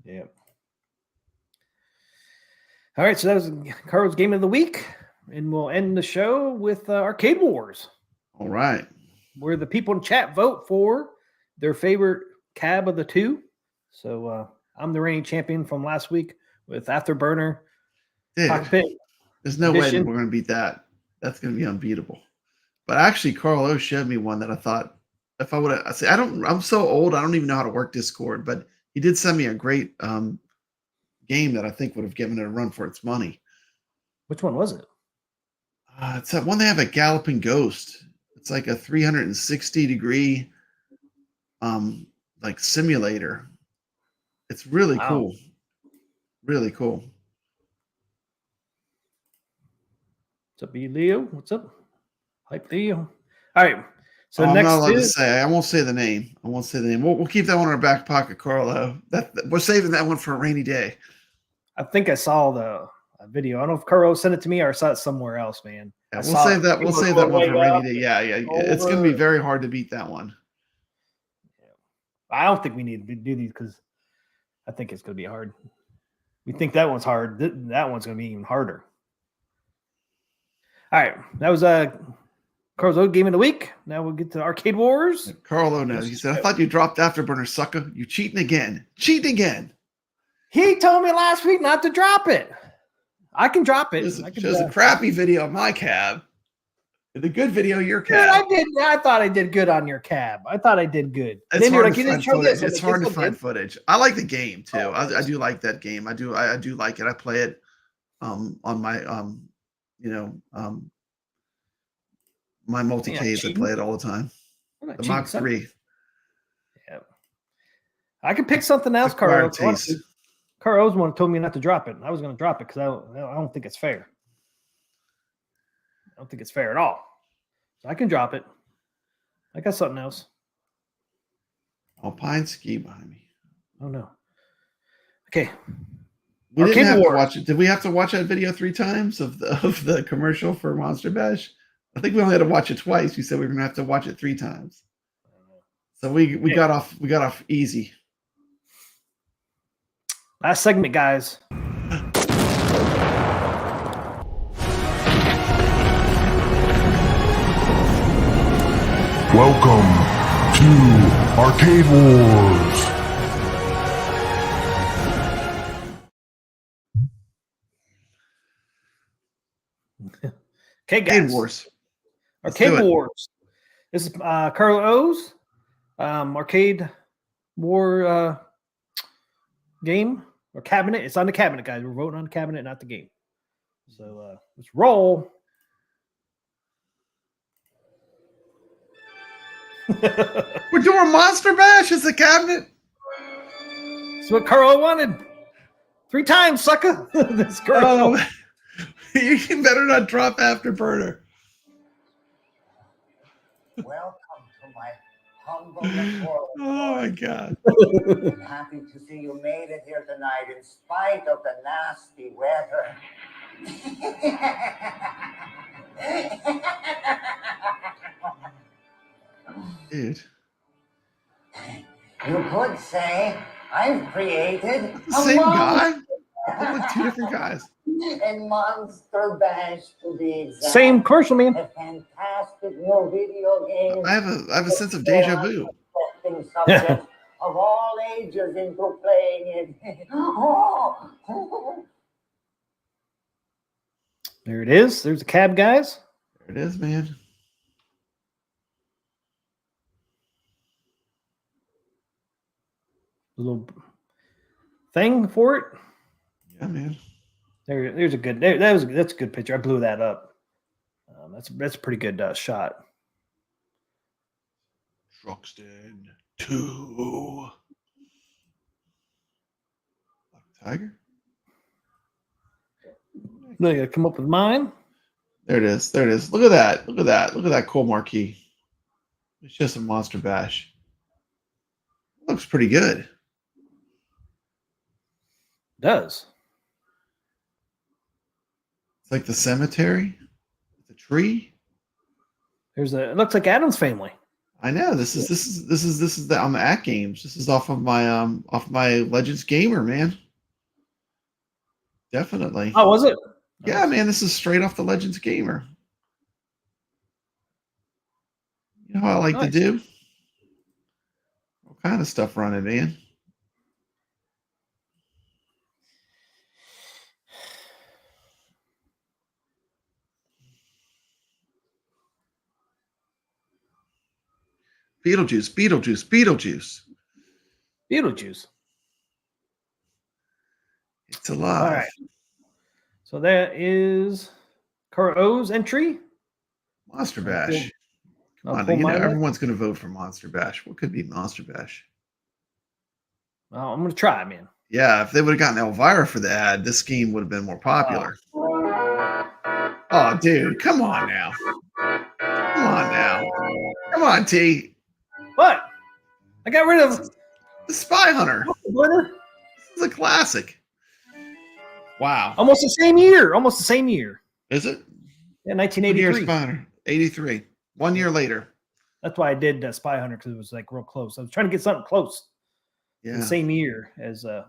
Yeah. All right, so that was Carl's Game of the Week, and we'll end the show with Arcade Wars. All right. Where the people in chat vote for their favorite cab of the two. So I'm the reigning champion from last week with Afterburner. Cockpit. There's no way that we're going to beat that. That's going to be unbeatable. But actually, Carlo showed me one that I thought if I would have, I'm so old, I don't even know how to work Discord, but he did send me a great game that I think would have given it a run for its money. Which one was it? It's that one they have a Galloping Ghost. It's like a 360-degree like simulator. It's really cool. Really cool. What's up, Leo? What's up? Hype Leo. All right. So I'm next not allowed to say. I won't say the name. We'll keep that one in our back pocket, Carlo. We're saving that one for a rainy day. I think I saw the video. I don't know if Carlo sent it to me or I saw it somewhere else, man. Yeah, we'll save that. We'll save that one for a rainy day. Yeah. It's going to be very hard to beat that one. I don't think we need to do these because I think it's going to be hard. We think that one's hard. That one's going to be even harder. All right. That was Carl's Game of the Week. Now we'll get to Arcade Wars. Carlo knows. He said, I thought you dropped Afterburner, sucker. You cheating again. Cheating again. He told me last week not to drop it. I can drop it. Shows a crappy video of my cab. The good video, your Dude, cab. I thought I did good on your cab. I thought I did good. It's Then you're hard like, to you didn't find show footage. this. I'm It's like, hard this to one find did. footage. I like the game too. Oh, I do like that game. I do like it. I play it on my my multi-cades. I play it all the time. The Mach 3. Yeah. I could pick something else, Carl. Carl Oswald told me not to drop it. I was going to drop it because I don't think it's fair. I don't think it's fair at all. So I can drop it. I got something else. Alpine ski behind me. Oh no. Okay. We didn't have to watch it. Did we have to watch that video 3 times of the commercial for Monster Bash? I think we only had to watch it twice. You said we were gonna have to watch it 3 times. So we got off easy. Last segment, guys. Welcome to Arcade Wars. Okay, guys. Arcade Wars. Arcade Wars. This is Carl O's Arcade War game or cabinet. It's on the cabinet, guys. We're voting on the cabinet, not the game. So let's roll. We're doing Monster Bash as a cabinet. That's what Carl wanted. 3 times, sucker. This Carl. You better not drop Afterburner. Welcome to my humble abode. Oh my God. I'm happy to see you made it here tonight in spite of the nasty weather. Dude. You could say I've created The same guy? Look like 2 different guys. A Monster Bash, to be exact. Same commercial, man. A fantastic new video game. I have a sense of deja vu. Subjects of all ages into playing it. There it is. There's the cab, guys. There it is, man. A little thing for it. Yeah, man. There's a good. That's a good picture. I blew that up. That's a pretty good shot. Truxton 2. Black Tiger. No, you gotta come up with mine. There it is. There it is. Look at that. Look at that. Look at that cool marquee. It's just a Monster Bash. Looks pretty good. It does. It's like the cemetery. The tree. It looks like Adam's Family. I know. This is on the At Games. This is off my Legends Gamer, man. Definitely. Oh, was it? Yeah, man. This is straight off the Legends Gamer. You know how I like to do? All kind of stuff running, man. Beetlejuice. It's alive. All right. So that is Carl O's entry. Monster Bash. Come on, everyone's going to vote for Monster Bash. What could be Monster Bash? Well, I'm going to try, man. Yeah, if they would have gotten Elvira for the ad, this game would have been more popular. Oh, dude, come on now. Come on, T. What? I got rid of the Spy Hunter. This is a classic. Wow. Almost the same year. Is it? Yeah, 1983. Spy Hunter. 83. 1 year later. That's why I did Spy Hunter, because it was like real close. I was trying to get something close. Yeah. The same year as it's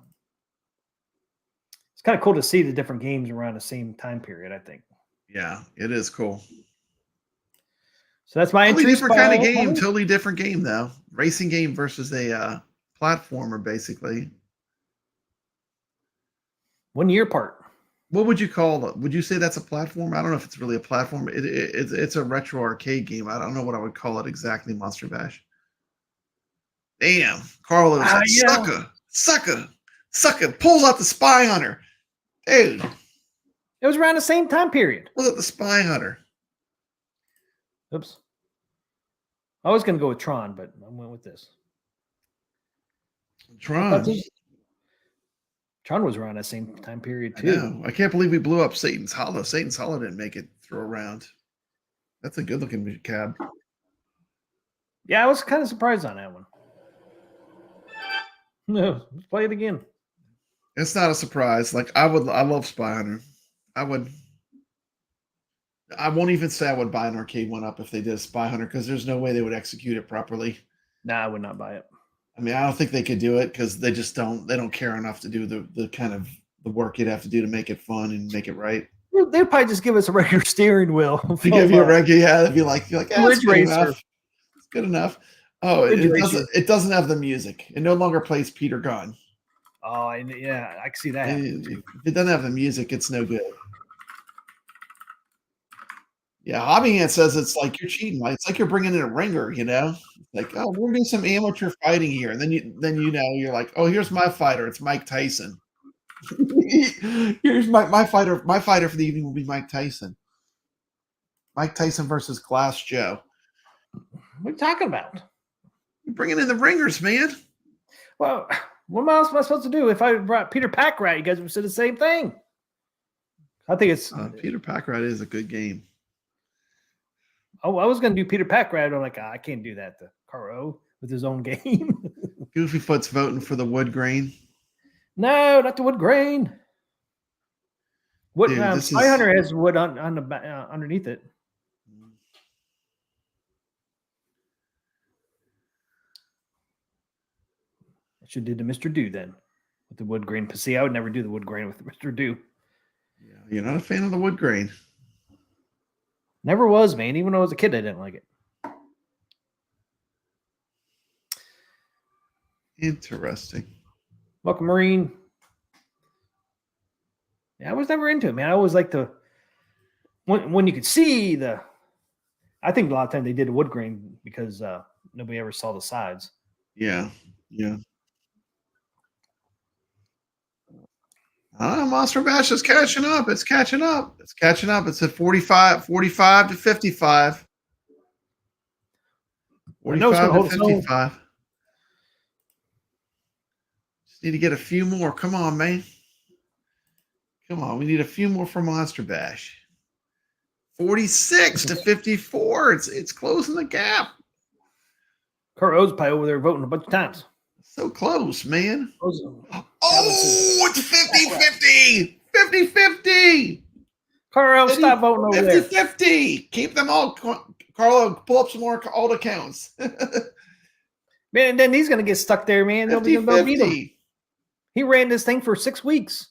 kind of cool to see the different games around the same time period, I think. Yeah, it is cool. So that's my totally entry. Different kind of game. Totally different game, though. Racing game versus a platformer, basically. 1 year apart. What would you call it? Would you say that's a platform? I don't know if it's really a platform. It's a retro arcade game. I don't know what I would call it exactly. Monster Bash. Damn, Carlos, Yeah. sucker, pulls out the Spy Hunter, dude. It was around the same time period. Pulls out the Spy Hunter. Oops. I was going to go with Tron, but I went with this. Tron. Tron was around that same time period I too. know. I can't believe we blew up Satan's Hollow. Satan's Hollow didn't make it through a round. That's a good looking cab. Yeah, I was kind of surprised on that one. No, let's play it again. It's not a surprise. Like I love Spy Hunter. I won't even say I would buy an arcade one up if they did a Spy Hunter because there's no way they would execute it properly. Nah, I would not buy it. I mean, I don't think they could do it because they just don't care enough to do the kind of the work you'd have to do to make it fun and make it right. They'd probably just give us a regular steering wheel. To give you a regular, yeah, they'd be like, yeah, it's good enough. It's good enough. Oh, it doesn't have the music. It no longer plays Peter Gunn. Oh, yeah, I can see that. If it doesn't have the music, it's no good. Yeah, Hobby Hand says it's like you're cheating. Like, it's like you're bringing in a ringer, you know? Like, oh, we're doing some amateur fighting here, and then you're like, oh, here's my fighter. It's Mike Tyson. Here's my fighter. My fighter for the evening will be Mike Tyson. Mike Tyson versus Glass Joe. What are you talking about? You're bringing in the ringers, man. Well, what else am I supposed to do? If I brought Peter Packrat, you guys would say the same thing. I think it's Peter Packrat is a good game. Oh, I was going to do Peter Packrat. I'm like, I can't do that to Caro with his own game. Goofyfoot's voting for the wood grain. No, not the wood grain. Wood. Spy Hunter has wood on the underneath it. I should do the Mr. Do then with the wood grain. See, I would never do the wood grain with the Mr. Do. Yeah, you're not a fan of the wood grain. Never was, man. Even when I was a kid, I didn't like it. Interesting. Welcome, Marine. Yeah, I was never into it, man. I always liked when you could see the. I think a lot of times they did a wood grain because nobody ever saw the sides. Yeah. Monster Bash is catching up. It's catching up. It's at 45 to 55. 45 to 55. Just need to get a few more. Come on, man. Come on. We need a few more for Monster Bash. 46 to 54. It's closing the gap. Caro's probably over there voting a bunch of times. So close, man. Oh, it's 50-50. 50-50. Caro, stop voting over 50, there. 50-50. Keep them all. Carlo, pull up some more alt accounts. Man, then he's going to get stuck there, man. 50-50. Beat him. He ran this thing for 6 weeks.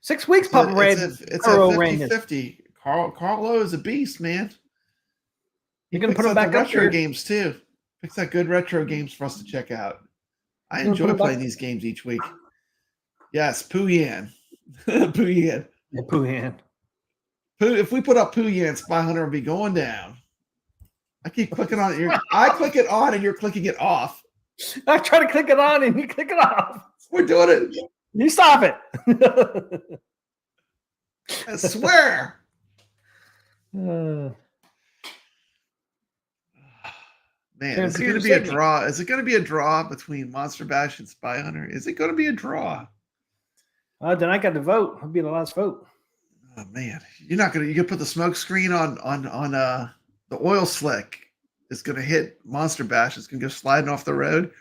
6 weeks, Papa Red. It's a 50-50. Carlo is a beast, man. You're going to put him back up retro there. Games, too. Picks out good retro games for us to check out. I enjoy playing these games each week. Yes, Pooh Yan. Pooh Yan. Yeah, Pooh Yan. If we put up Pooh Yan, Spy Hunter will be going down. I keep clicking on it. I click it on and you're clicking it off. I try to click it on and you click it off. We're doing it. You stop it. I swear. Man, is it going to be a draw? Is it going to be a draw between Monster Bash and Spy Hunter? Is it going to be a draw? Then I got to vote. I'll be the last vote. Oh man, you're not going to. You can put the smoke screen on the oil slick. It's going to hit Monster Bash. It's going to go sliding off the road.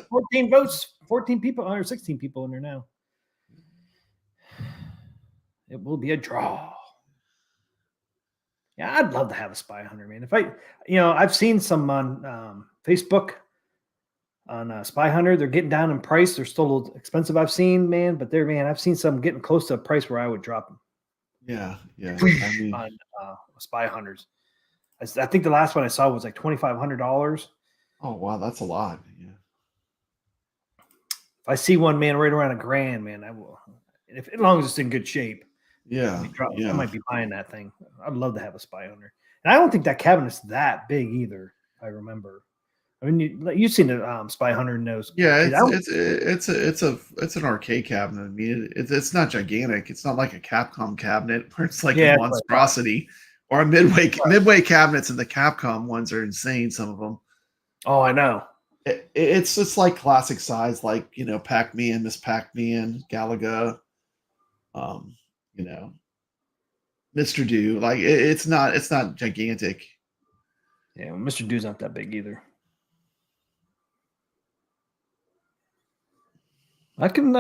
14 votes. 14 people. Or 16 people in there now. It will be a draw. Yeah, I'd love to have a Spy Hunter, man. I've seen some on Facebook on Spy Hunter. They're getting down in price. They're still a little expensive, I've seen, man. But I've seen some getting close to a price where I would drop them. Yeah. On Spy Hunters. I think the last one I saw was like $2,500. Oh wow, that's a lot. Yeah. If I see one, man, right around $1,000, man, I will. As long as it's in good shape. Yeah, I might be buying that thing. I'd love to have a Spy Hunter. And I don't think that cabinet's that big either, if I remember. I mean, you've seen the Spy Hunter in those. Yeah, it's an arcade cabinet. I mean, it's not gigantic. It's not like a Capcom cabinet where it's like a monstrosity, or a midway cabinets. And the Capcom ones are insane. Some of them. Oh, I know. It's just like classic size, like Pac-Man, Miss Pac-Man, Galaga, Mr. Do. Like it's not gigantic. Yeah, well, Mr. Do's not that big either. I'm getting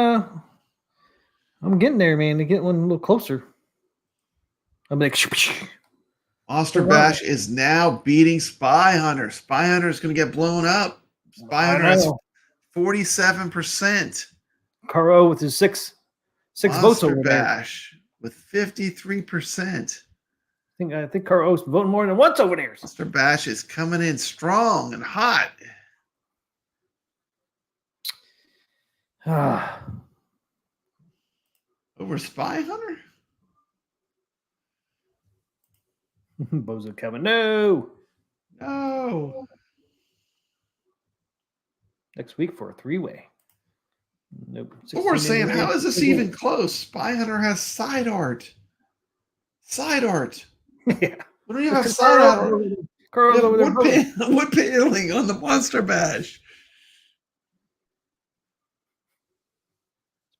there, man, to get one a little closer. I'm like, Monster Bash is now beating Spy Hunter. Spy Hunter is going to get blown up. Spy Hunter has 47%. Caro with his six votes over Bash with 53%. I think Caro's voting more than once over there. Monster Bash is coming in strong and hot. Over Spy Hunter? Bozo Kevin, no. Next week for a 3-way. Nope. What we're saying, how is this even close? Spy Hunter has side art. Side art. Yeah. We don't even have side art. Wood paneling on the Monster Bash.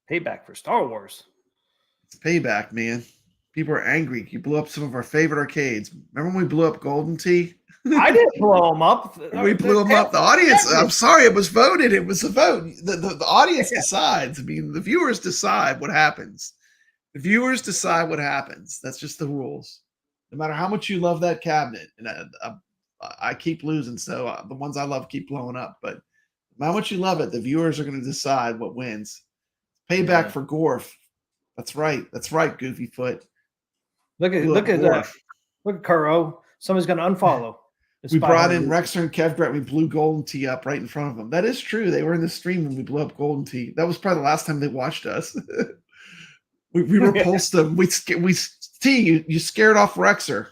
Payback for Star Wars. It's payback, man. People are angry. You blew up some of our favorite arcades. Remember when we blew up Golden Tee? I didn't blow them up. We blew them up. The audience, I'm sorry, it was voted. It was a vote. The audience decides. I mean, the viewers decide what happens. The viewers decide what happens. That's just the rules. No matter how much you love that cabinet, and I keep losing, so the ones I love keep blowing up. But no matter how much you love it, the viewers are going to decide what wins. Payback for Gorf. That's right. That's right, Goofy Foot. Look at Caro. Somebody's going to unfollow. We brought in Rexer and Kevbret. We blew Golden Tee up right in front of them. That is true. They were in the stream when we blew up Golden Tee. That was probably the last time they watched us. we repulsed them. You scared off Rexer.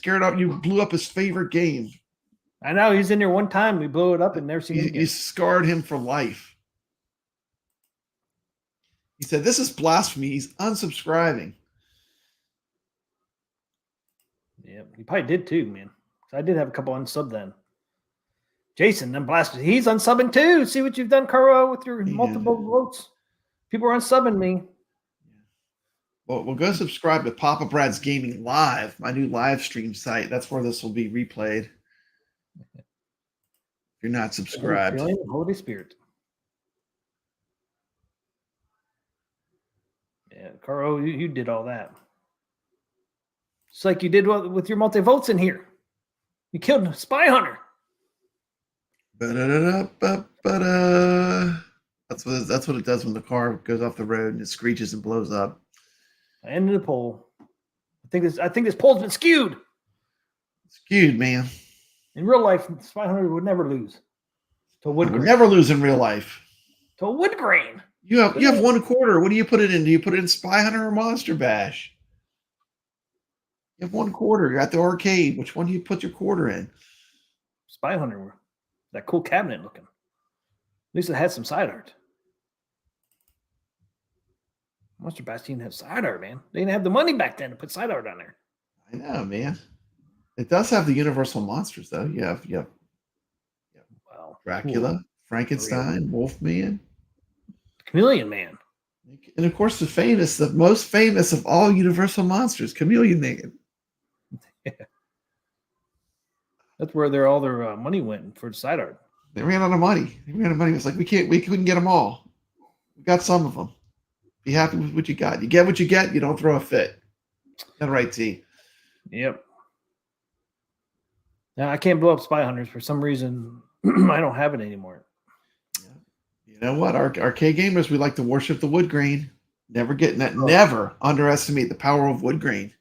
You blew up his favorite game. I know. He's in there one time. We blew it up and never seen him again. You scarred him for life. He said, "This is blasphemy." He's unsubscribing. Yeah, he probably did too, man. I did have a couple unsub then. Jason, then blasphemy. He's unsubbing too. See what you've done, Caro, with your multiple votes. People are unsubbing me. Well, we'll go subscribe to Papa Brad's Gaming Live, my new live stream site. That's where this will be replayed. If you're not subscribed. Holy Spirit. Yeah, Caro, you did all that. It's like you did with your multi-votes in here. You killed Spy Hunter. That's what it does when the car goes off the road and it screeches and blows up. End of the poll. I think this poll's been skewed. Skewed, man. In real life, Spy Hunter would never lose. To wood grain. Would never lose in real life. To wood grain. You have 1/4. What do you put it in? Do you put it in Spy Hunter or Monster Bash? You have 1/4. You're at the arcade. Which one do you put your quarter in? Spy Hunter. That cool cabinet looking. At least it had some side art. Monster Bash didn't have side art, man. They didn't have the money back then to put side art on there. I know, man. It does have the Universal monsters, though. You have Dracula, Frankenstein, Wolfman, Chameleon Man, and of course the most famous of all Universal monsters, Chameleon Man. Yeah. That's where all their money went for side art. They ran out of money. It's like we couldn't get them all. We got some of them. Be happy with what you got. You get what you get. You don't throw a fit. That right, T. Yep. Now I can't blow up Spy Hunters for some reason. I don't have it anymore. Yeah. You know what? Our arcade gamers, we like to worship the wood grain. Never underestimate the power of wood grain.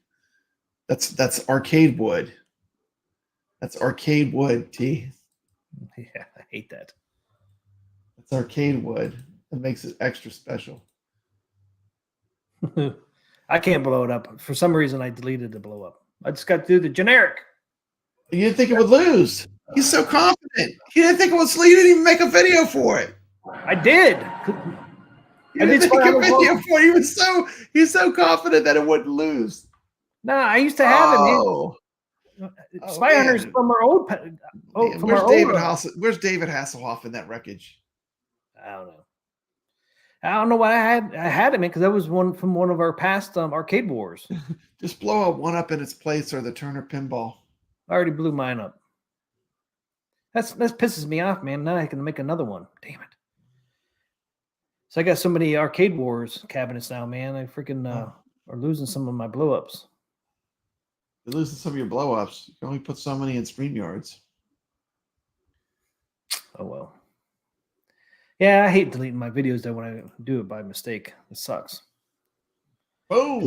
That's arcade wood. That's arcade wood, T. Yeah, I hate that. It's arcade wood. That makes it extra special. I can't blow it up. For some reason, I deleted the blow up. I just got to do the generic. You didn't think it would lose. He's so confident. He didn't think it would. He didn't even make a video for it. I did. He didn't make a video for it. He's so confident that it wouldn't lose. No, I used to have it, man. Spy Hunters from our old. Where's David Hasselhoff in that wreckage? I don't know. I don't know why I had it, man, because that was one from one of our past arcade wars. Just blow a one up in its place or the Turner pinball. I already blew mine up. That pisses me off, man. Now I can make another one. Damn it. So I got so many arcade wars cabinets now, man. I freaking are losing some of my blow ups. You're losing some of your blow ups. You can only put so many in StreamYards. Oh well. Yeah, I hate deleting my videos though when I do it by mistake. It sucks. Oh.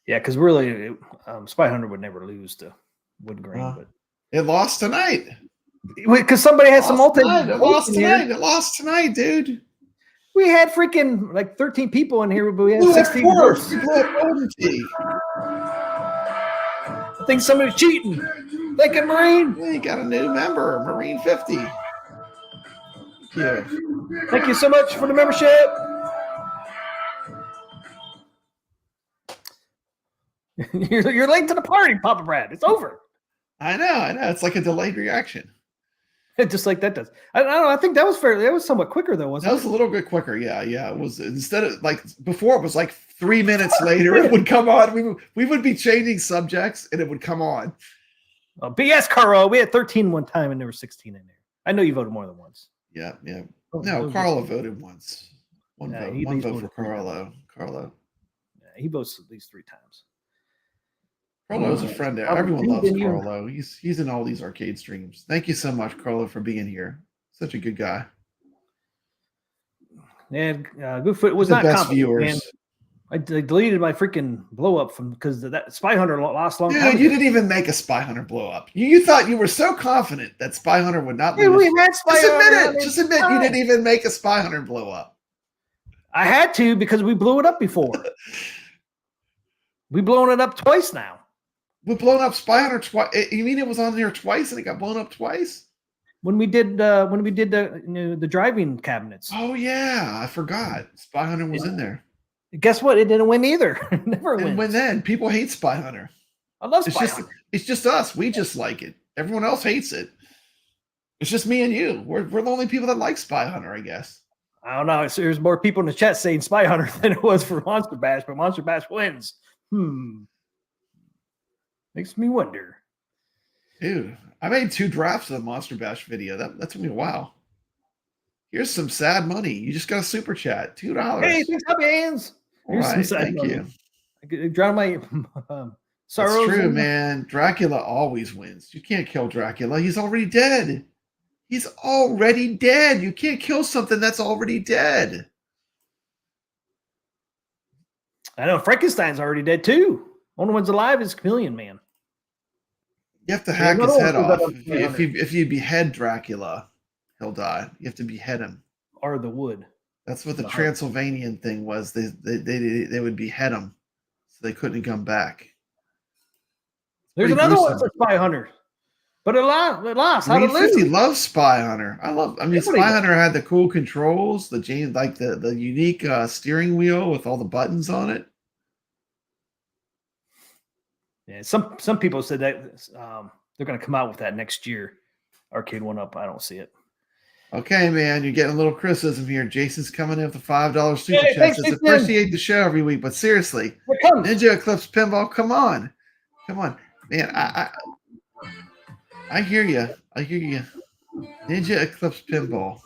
Yeah, because really, Spy Hunter would never lose to Wood Grain, but it lost tonight. Because somebody had some multi. It lost tonight. It lost tonight, dude. We had freaking like 13 people in here, but we had 16. I think somebody's cheating. Like a Marine. Yeah, you got a new member, Marine 50. Yeah. Thank you so much for the membership. You're late to the party, Papa Brad. It's over. I know. It's like a delayed reaction. Just like that does. I don't know. I think that was fair. That was somewhat quicker though, wasn't it? That was a little bit quicker. Yeah. It was, instead of like before, it was like 3 minutes later it would come on. We would be changing subjects and it would come on. Oh, BS, Carlo. We had 13 one time and there were 16 in there. I know you voted more than once. Yeah. No, Carlo voted once. One vote for Carlo. Yeah, he votes at least 3 times. Carlo's a friend there. Everyone loves Carlo. He's in all these arcade streams. Thank you so much, Carlo, for being here. Such a good guy. And Goodfoot was the not best viewers. Man. I deleted my freaking blow up from because that Spy Hunter lost long time. Dude, you didn't even make a Spy Hunter blow up. You thought you were so confident that Spy Hunter would not lose. We had Spy Hunter. Just admit you didn't even make a Spy Hunter blow up. I had to because we blew it up before. We've blown it up twice now. We've blown up Spy Hunter twice. You mean it was on there twice and it got blown up twice? When we did the driving cabinets. Oh yeah, I forgot. Spy Hunter was in there. Guess what? It didn't win either. It never wins. When then? People hate Spy Hunter. I love Spy Hunter. It's just us. We just like it. Everyone else hates it. It's just me and you. We're the only people that like Spy Hunter, I guess. I don't know. There's more people in the chat saying Spy Hunter than it was for Monster Bash, but Monster Bash wins. Makes me wonder. Dude, I made 2 drafts of the Monster Bash video. That took me a while. Here's some sad money. You just got a super chat. $2. Hey, thanks, hands. Here's some sad thank money. You. I drown my sorrows. That's true, man. Dracula always wins. You can't kill Dracula. He's already dead. He's already dead. You can't kill something that's already dead. I know Frankenstein's already dead too. Only one's alive is Chameleon Man. You have to hack his head off. If you behead Dracula, he'll die. You have to behead him. Or the wood. That's what the Transylvanian thing was. They would behead him, so they couldn't come back. There's another one for Spy Hunter, but it lost. How to lose? 50 loves Spy Hunter. Spy Hunter had the cool controls, the unique steering wheel with all the buttons on it. Yeah, some people said that they're going to come out with that next year. Arcade 1-Up. I don't see it. Okay, man, you're getting a little criticism here. Jason's coming in with a $5 super chat. Says appreciate the show every week, but seriously, Ninja Eclipse Pinball, come on, man. I hear you. Ninja Eclipse Pinball.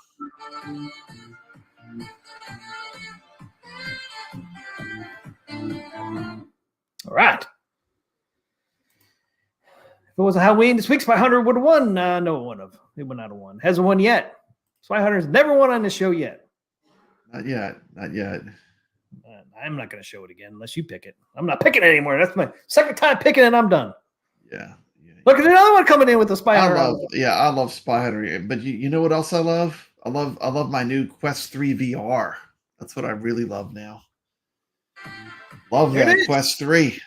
All right. If it was a Halloween this week, Spy Hunter would have won. No, it wouldn't have. It would not have won. Hasn't won yet. Spy Hunter's never won on this show yet. Not yet. I'm not going to show it again unless you pick it. I'm not picking it anymore. That's my second time picking it. I'm done. Yeah. Look at another one coming in with the Spy Hunter. I love Spy Hunter. But you know what else I love? I love my new Quest 3 VR. That's what I really love now. Love that Quest 3.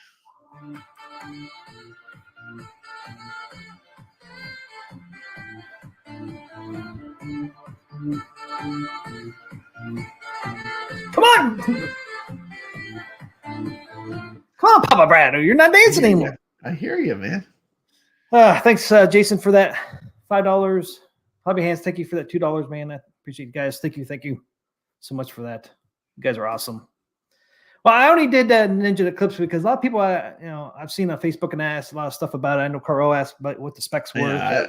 Come on. Come on, Papa Brad. You're not dancing anymore. I hear you, man. Thanks, Jason, for that $5. Hobby Hands, thank you for that $2, man. I appreciate you guys. Thank you so much for that. You guys are awesome. Well, I only did Ninja Eclipse because a lot of people, I've seen on Facebook and asked a lot of stuff about it. I know Carl asked about what the specs were.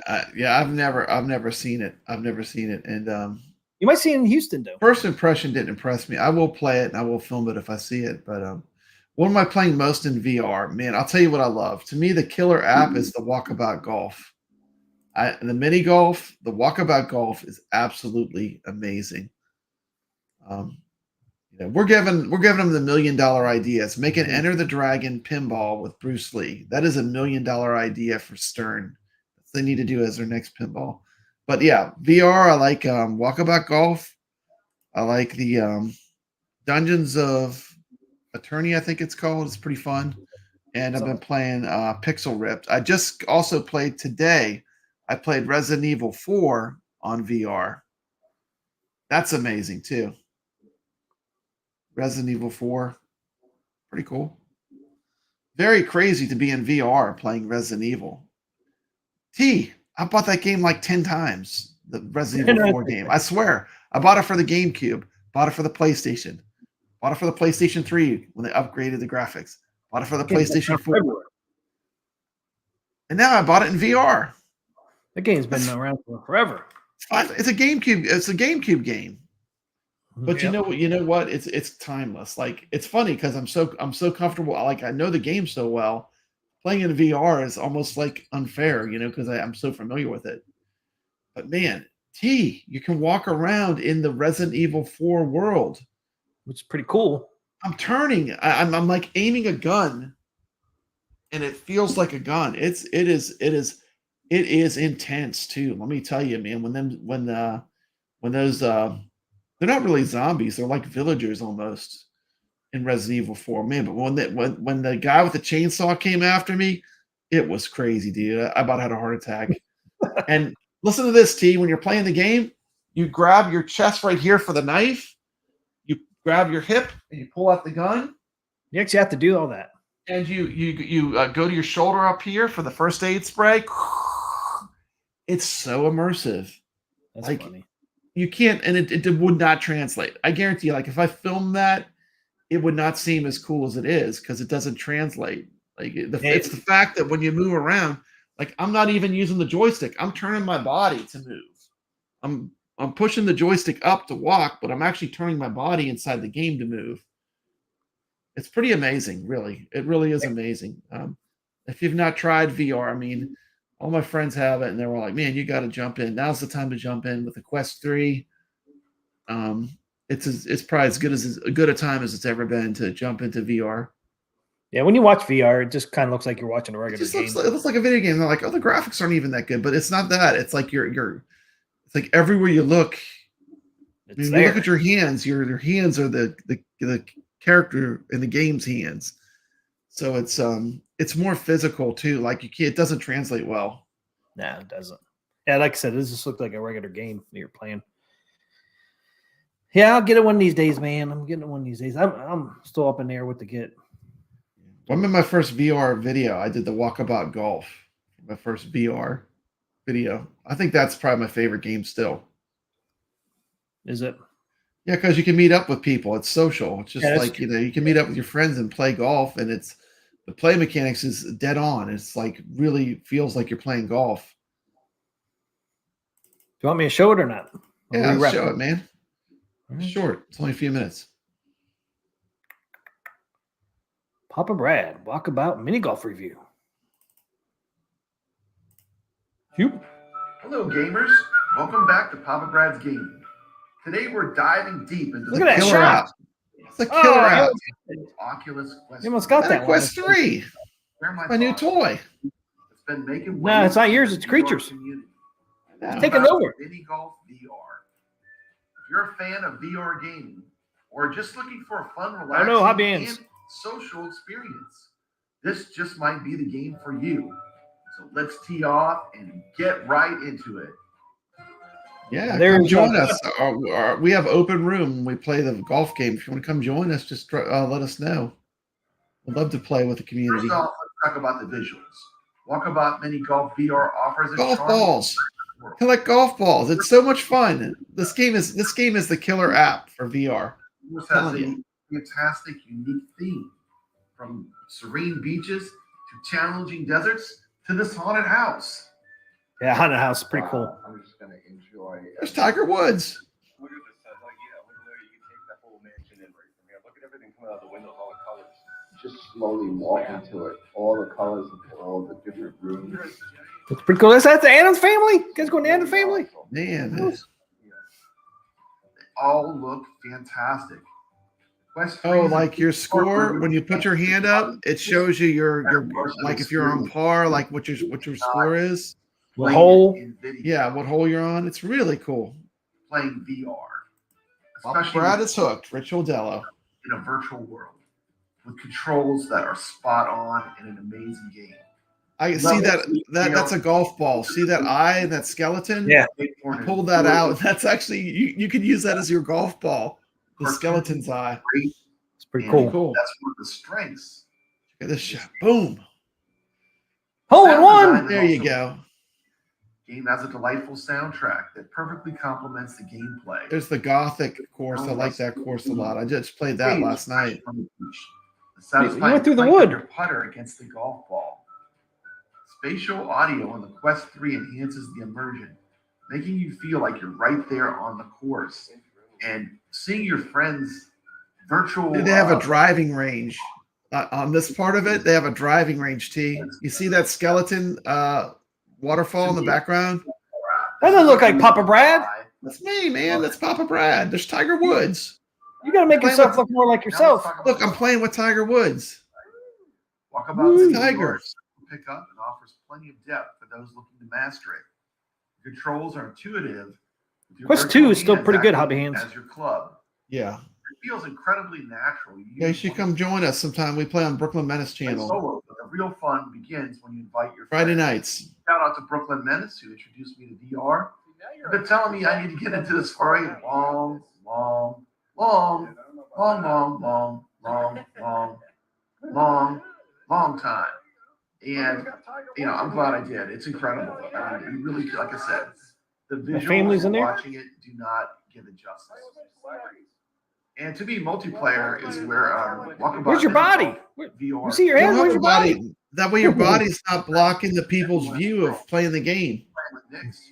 I've never seen it. And you might see it in Houston, though. First impression didn't impress me. I will play it and I will film it if I see it. But what am I playing most in VR? Man, I'll tell you what I love. To me, the killer app is the Walkabout Golf. The mini golf, the Walkabout Golf is absolutely amazing. We're giving them the $1 million ideas. Make an Enter the Dragon pinball with Bruce Lee. That is a $1 million idea for Stern. That's what they need to do as their next pinball. But yeah, VR, I like Walkabout Golf. I like the Dungeons of Attorney, I think it's called. It's pretty fun. And I've been playing Pixel Ripped. I just also played today. I played Resident Evil 4 on VR. That's amazing too. Resident Evil 4. Pretty cool. Very crazy to be in VR playing Resident Evil. I bought that game like 10 times. The Resident Evil 4 game. I swear. I bought it for the GameCube. Bought it for the PlayStation. Bought it for the PlayStation 3 when they upgraded the graphics. Bought it for the PlayStation 4. And now I bought it in VR. That game's been around for forever. It's a GameCube. It's a GameCube game. But you know what? It's timeless. Like, it's funny because I'm so comfortable. I know the game so well. Playing in VR is almost like unfair, because I'm so familiar with it. But man, you can walk around in the Resident Evil 4 world, which is pretty cool. I'm turning. I'm like aiming a gun, and it feels like a gun. It is intense too. Let me tell you, man. When those they're not really zombies. They're like villagers almost in Resident Evil 4. Man, but when the guy with the chainsaw came after me, it was crazy, dude. I about had a heart attack. And listen to this, T. When you're playing the game, you grab your chest right here for the knife. You grab your hip and you pull out the gun. You actually have to do all that. And you go to your shoulder up here for the first aid spray. It's so immersive. That's funny. You can't, and it would not translate. I guarantee you, like if I filmed that, it would not seem as cool as it is because it doesn't translate. Like it's the fact that when you move around, like I'm not even using the joystick. I'm turning my body to move. I'm pushing the joystick up to walk, but I'm actually turning my body inside the game to move. It's pretty amazing, really. It really is amazing. If you've not tried VR, I mean, all my friends have it, and they were like, "Man, you got to jump in. Now's the time to jump in with the Quest 3." It's probably as good a time as it's ever been to jump into VR. Yeah, when you watch VR, it just kind of looks like you're watching a regular game. It looks like a video game. They're like, "Oh, the graphics aren't even that good," but it's not that. It's like it's like everywhere you look. You look at your hands. Your hands are the character in the game's hands. So it's more physical too. Like it doesn't translate well. Nah, it doesn't. Yeah, like I said, this just looked like a regular game that you're playing. Yeah, I'll get it one of these days, man. I'm getting it one of these days. I'm still up in there what to get. I'm in my first VR video. I did the Walkabout Golf. My first VR video. I think that's probably my favorite game still. Is it? Yeah, because you can meet up with people. It's social. It's just like, you can meet up with your friends and play golf, and the play mechanics is dead on. It's like really feels like you're playing golf. Do you want me to show it or not? Yeah, I'll show it, man. It's short. It's only a few minutes. Papa Brad, Walkabout mini golf review. Hello, gamers. Welcome back to Papa Brad's Gaming. Today we're diving deep into the killer app. It's a killer app. Oculus Quest. You almost got that Quest 3. Share My new toy. It's It's been making No, it's not yours, it's VR Creatures. community. It's How taking about over. Mini Golf VR. If you're a fan of VR gaming or just looking for a fun, I relaxing, don't know, hobby hands. and social experience, this just might be the game for you. So let's tee off and get right into it. Yeah, There's come join a- us. We have open room. We play the golf game. If you want to come join us, just let us know. I'd love to play with the community. First off, let's talk about the visuals. Walkabout Mini Golf VR offers a Golf charming balls. world. Collect golf balls. It's so much fun. This game is the killer app for VR. This has Telling a you. fantastic, unique theme, from serene beaches to challenging deserts to this haunted house. Yeah, haunted house is pretty cool. I'm just gonna enjoy. There's Tiger Woods. Look at this. Like, yeah, literally, you can take that whole mansion in right from here. Look at everything coming out of the windows, all the colors. Just slowly walk into it. All the colors of all the different rooms. It's pretty cool. That's the Adams family. You guys going to Adams family? Man, They all look fantastic. Quest oh, 3 is a like your score when you put your hand up, it shows you your like if you're on par, like what your score is. What hole? in video, Yeah, what hole you're on. It's really cool. playing VR, Well, Brad is hooked. Rich Oldello. in a virtual world with controls that are spot on in an amazing game. I see that's a golf ball. See that eye and that skeleton? Yeah. I pulled that out. That's actually you could use that as your golf ball. The skeleton's eye. It's pretty And cool. Cool. That's one of the strengths. Look at this shot. Boom. Hole in Sound one. design is There you also- go. Game has a delightful soundtrack that perfectly complements the gameplay. There's the Gothic course. I like that course a lot. I just played that last night. The satisfying you went through the clink of wood. your putter against the golf ball. Spatial audio on the Quest 3 enhances the immersion, making you feel like you're right there on the course and seeing your friends virtual. They have a driving range. On this part of it, they have a driving range, T. You see that skeleton waterfall in the background? That doesn't look like Papa Brad. That's me, man. That's Papa Brad. There's Tiger Woods. You got to make yourself look more like yourself. Look, I'm playing with Tiger Woods. Walkabout Woo. Mini Tiger. Golf pick up and offers plenty of depth for those looking to master it. The controls are intuitive. with your Quest virtual 2 is still hands pretty good, acting hobby hands. As your club. Yeah. It feels incredibly natural. Yeah, you should come join us sometime. We play on Brooklyn Menace channel Solo, but the real fun begins when you invite your Friday friends. nights. Shout out to Brooklyn Menace who introduced me to VR. You've been telling me I need to get into this for a long time. And I'm glad I did. It's incredible. You really, like I said, the visuals family's in there? watching it do not give it justice. And to me, multiplayer is where Walkabout Where's your Mini body? Golf VR. You see your Don't hand? have Where's a your body? That way your body's not blocking the people's view of playing the game.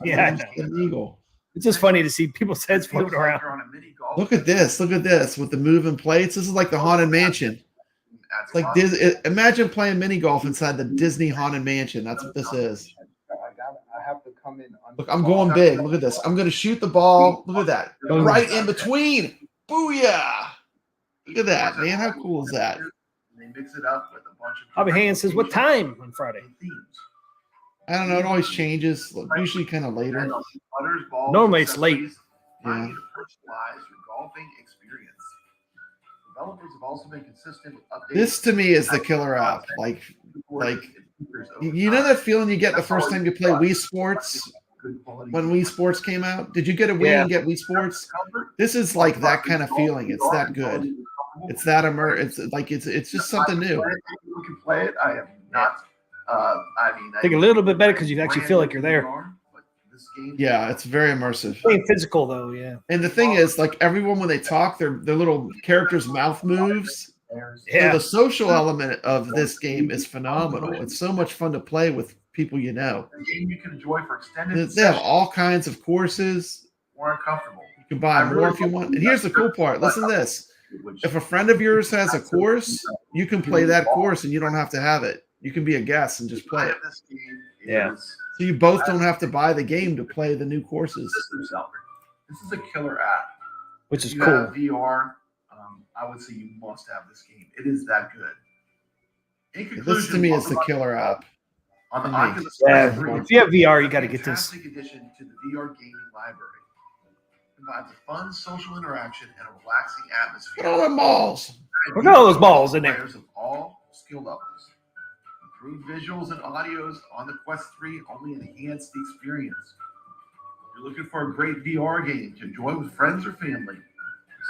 Yeah, It's illegal. It's just funny to see people's heads floating Feels like around. you're on a mini golf. Look at this. Look at this with the moving plates. This is like the Haunted Mansion. It's like imagine playing mini golf inside the Disney Haunted Mansion. That's what this is. I have to come in. Look, I'm going big. Look at this. I'm going to shoot the ball. Look at that. Right in between. Booyah. Look at that, man. How cool is that? They mix it up with a bunch of Hobby Hands says, what time on Friday? themes. I don't know. It always changes. Usually kind of later. Putters, balls, Normally it's late. accessories, allow you to personalize your golfing experience. Developers have also been consistent with updates. This to me is the killer app. Like you know that feeling you get the first time you play Wii Sports when Wii Sports came out? Did you get a Wii and get Wii Sports? This is like that kind of feeling. It's that good. It's that it's like it's just something new. You can play it. I have not. I think a little bit better because you actually feel like you're there. Yeah, it's very immersive. Playing physical though, yeah. And the thing is, like everyone when they talk, their little character's mouth moves. Yeah. So the social element of this game is phenomenal. It's so much fun to play with people you know. A game you can enjoy for extended They have all kinds of courses. more uncomfortable. You can buy more if you want. And here's the cool part. Listen to this. If a friend of yours has a course, you can play that course and you don't have to have it. You can be a guest and just play it. This game Yeah. is So you both don't have to buy the game to play the new courses. system seller. This is a killer app. Which is You cool. have VR. I would say you must have this game. It is that good. In This conclusion, to me is the Walkabout killer app. On the Nice. Oculus Yeah, Quest 3, if you have VR, you got to get this. fantastic addition to the VR gaming library. It combines a fun social interaction and a relaxing atmosphere. Look at all them balls. Look at all those balls in there. Players of all skill levels. Improved visuals and audios on the Quest 3 only enhance the experience. If you're looking for a great VR game to enjoy with friends or family, or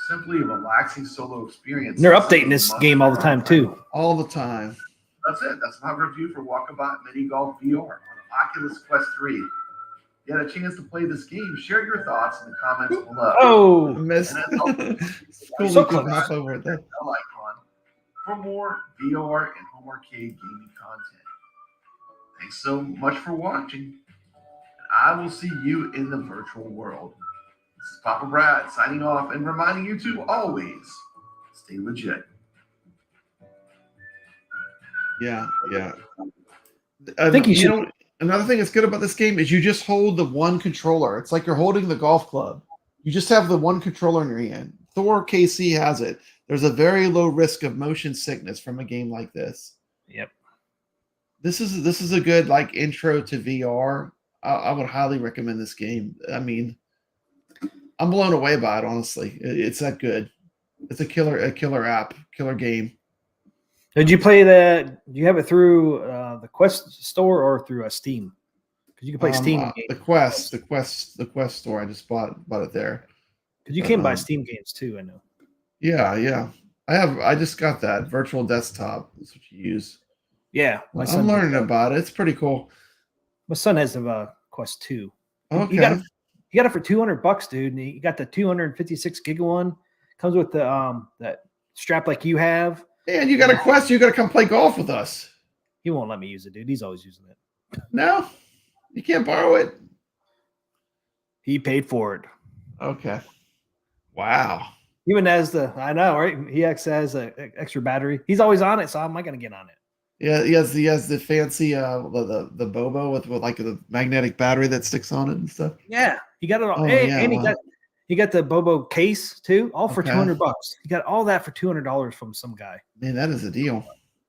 simply a relaxing solo experience. And they're updating this game all the time too. All the time. That's it. That's my review for Walkabout Mini Golf VR on Oculus Quest 3. If you had a chance to play this game, share your thoughts in the comments below. Oh, Miss. And as always, Cool so we can close. hop over it there. bell icon for more VR and home arcade gaming content. Thanks so much for watching, and I will see you in the virtual world. This is Papa Brad signing off and reminding you to always stay legit. Yeah. I think you should. know, another thing that's good about this game is you just hold the one controller. It's like you're holding the golf club. You just have the one controller in your hand. Thor KC has it. There's a very low risk of motion sickness from a game like this. Yep. This is a good like intro to VR. I would highly recommend this game. I mean, I'm blown away by it. Honestly, it's that good. It's a killer app, killer game. Did you play that? Do you have it through the Quest store or through Steam? Because you can play Steam games. The Quest store. I just bought it there. Because you can buy Steam games too. I know. Yeah. I just got that virtual desktop. That's what you use. Yeah, I'm learning about it. It's pretty cool. My son has the Quest 2. Okay. You got it for $200, dude. And you got the 256 gig one. Comes with the that strap like you have. Yeah, and you got a Quest. You got to come play golf with us. He won't let me use it, dude. He's always using it. No, you can't borrow it. He paid for it. Okay. Wow. Even as I know, right? He has an extra battery. He's always on it, so how am I going to get on it? Yeah, he has the fancy the Bobo with like the magnetic battery that sticks on it and stuff. Yeah, he got it all. Oh, and wow. he got the Bobo case too, all for Okay. $200. He got all that for $200 from some guy Man, that is a deal.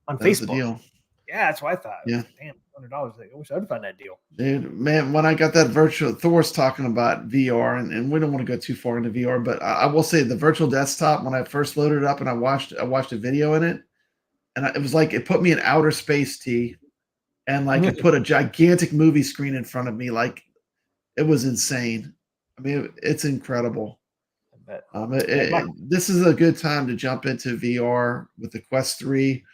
on That's a Facebook. deal. Yeah, that's what I thought. Yeah. Damn, $200. I wish I'd find that deal. Dude, man, when I got that virtual, Thor's talking about VR, and we don't want to go too far into VR, but I will say the virtual desktop, when I first loaded it up and I watched a video in it, and it was like it put me in outer space, T, and like it put a gigantic movie screen in front of me, like it was insane. I mean, it's incredible. I bet. This is a good time to jump into VR with the Quest 3.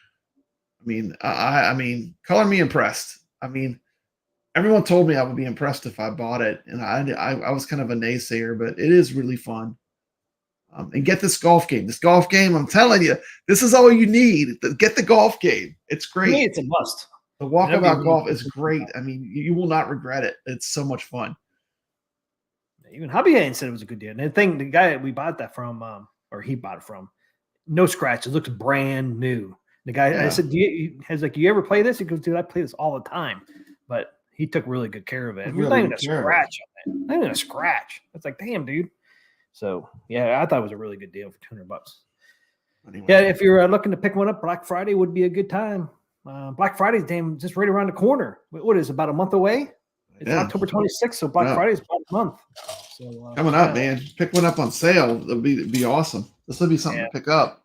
I mean, color me impressed. I mean, everyone told me I would be impressed if I bought it, and I was kind of a naysayer, but it is really fun. And get this golf game. This golf game, I'm telling you, this is all you need. Get the golf game. It's great. To me, it's a must. The Walkabout Golf is great. I mean, you will not regret it. It's so much fun. Even Hobby Hand said it was a good deal. And the guy that we bought that from, or he bought it from, no scratch. It looks brand new. The guy, I said, "You ever play this?" He goes, "Dude, I play this all the time." But he took really good care of it. There's not even a scratch on it. Not even a scratch. It's like, damn, dude. So yeah, I thought it was a really good deal for $200. Anyway. Yeah, if you're looking to pick one up, Black Friday would be a good time. Black Friday's just right around the corner. What is it, about a month away? It's October 26th, so Black Friday is about a month. So coming up, man. Pick one up on sale. It'll be awesome. This will be something to pick up.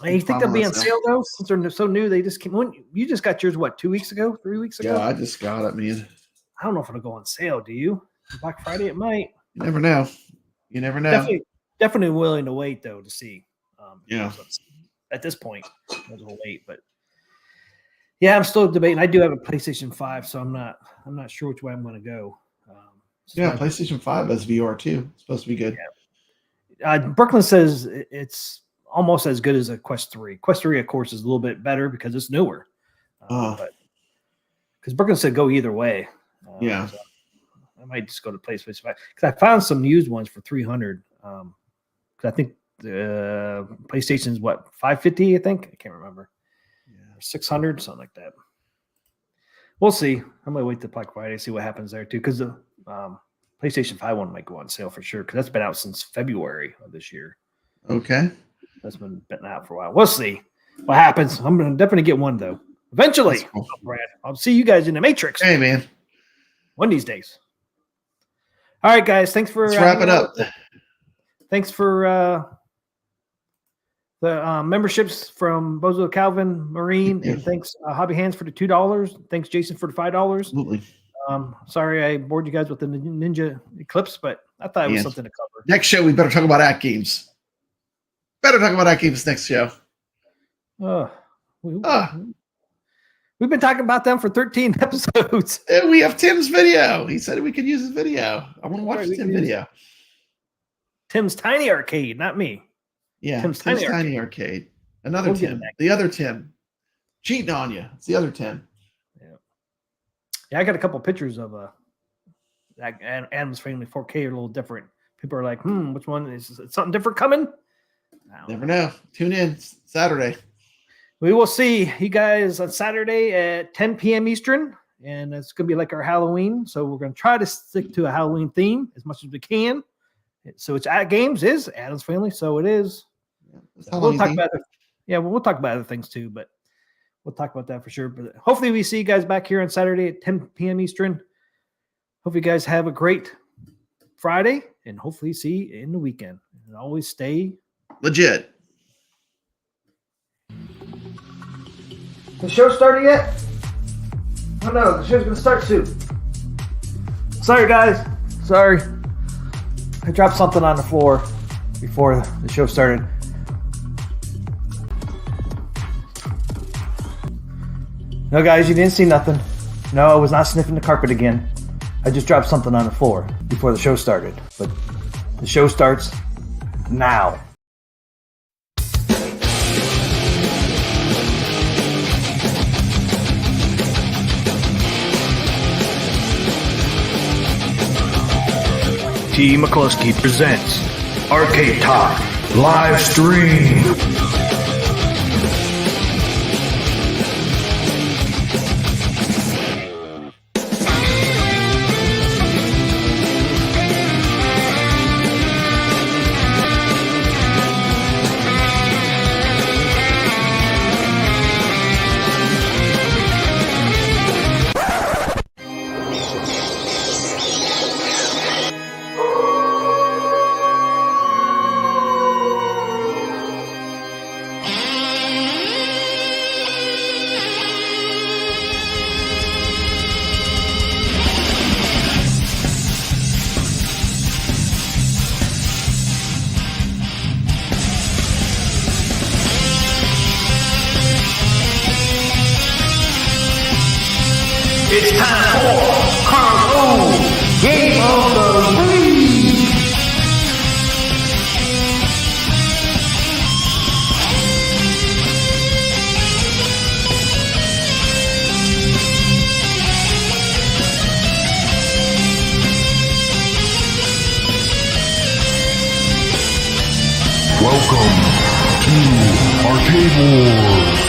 Hey, you think they'll be on sale though? Since they're so new, they just came. You just got yours, what, 2 weeks ago, 3 weeks ago? Yeah, I just got it, man. I don't know if it'll go on sale. Do you? Black Friday, it might. You never know. You never know. Definitely willing to wait though to see. Yeah. At this point, we'll wait, but yeah, I'm still debating. I do have a PlayStation 5, so I'm not sure which way I'm going to go. PlayStation 5 has VR too. It's supposed to be good. Yeah. Brooklyn says it's almost as good as a Quest 3. Quest 3, of course, is a little bit better because it's newer. But because Brooklyn said go either way. So I might just go to PlayStation 5 because I found some used ones for $300. Because I think the PlayStation's what, $550? I think I can't remember. Or $600, something like that. We'll see. I'm gonna wait till Black Friday see what happens there too, because the PlayStation 5 one might go on sale for sure because that's been out since February of this year. Okay. That's been out for a while. We'll see what happens. I'm gonna definitely get one though. Eventually, That's cool. Brad, I'll see you guys in the Matrix Hey, man. one of these days. All right, guys. Thanks for Let's wrap it up. Thanks for the memberships from Bozo Calvin Marine, and thanks Hobby Hands for the $2. Thanks Jason for the $5. Absolutely. Sorry I bored you guys with the Ninja Eclipse, but I thought it was something to cover. Next show, we better talk about Act Games. Better talk about Act Games next show. We've been talking about them for 13 episodes. And we have Tim's video. He said we could use his video. I want to watch Tim's video. Tim's Tiny Arcade, not me. Yeah, Tim's Tiny Arcade. Another Tim. The other Tim. Cheating on you. It's the other Tim. Yeah, I got a couple pictures of Adam's Family 4K are a little different. People are like, which one is something different coming? Never know. Tune in Saturday. We will see you guys on Saturday at 10 p.m. Eastern, and it's going to be like our Halloween. So we're going to try to stick to a Halloween theme as much as we can. So it's at Games is Adam's Family, so it is. So we'll talk about we'll talk about other things too, but we'll talk about that for sure. But hopefully we see you guys back here on Saturday at 10 p.m. Eastern. Hope you guys have a great Friday, and hopefully see you in the weekend. And always stay legit. The show started yet? Oh no, the show's gonna start soon. Sorry guys. Sorry. I dropped something on the floor before the show started. No guys, you didn't see nothing. No, I was not sniffing the carpet again. I just dropped something on the floor before the show started. But the show starts now. T. McCluskey presents Arcade Talk live stream. It's time for Carl Game of the Week. Welcome to Arcade Wars.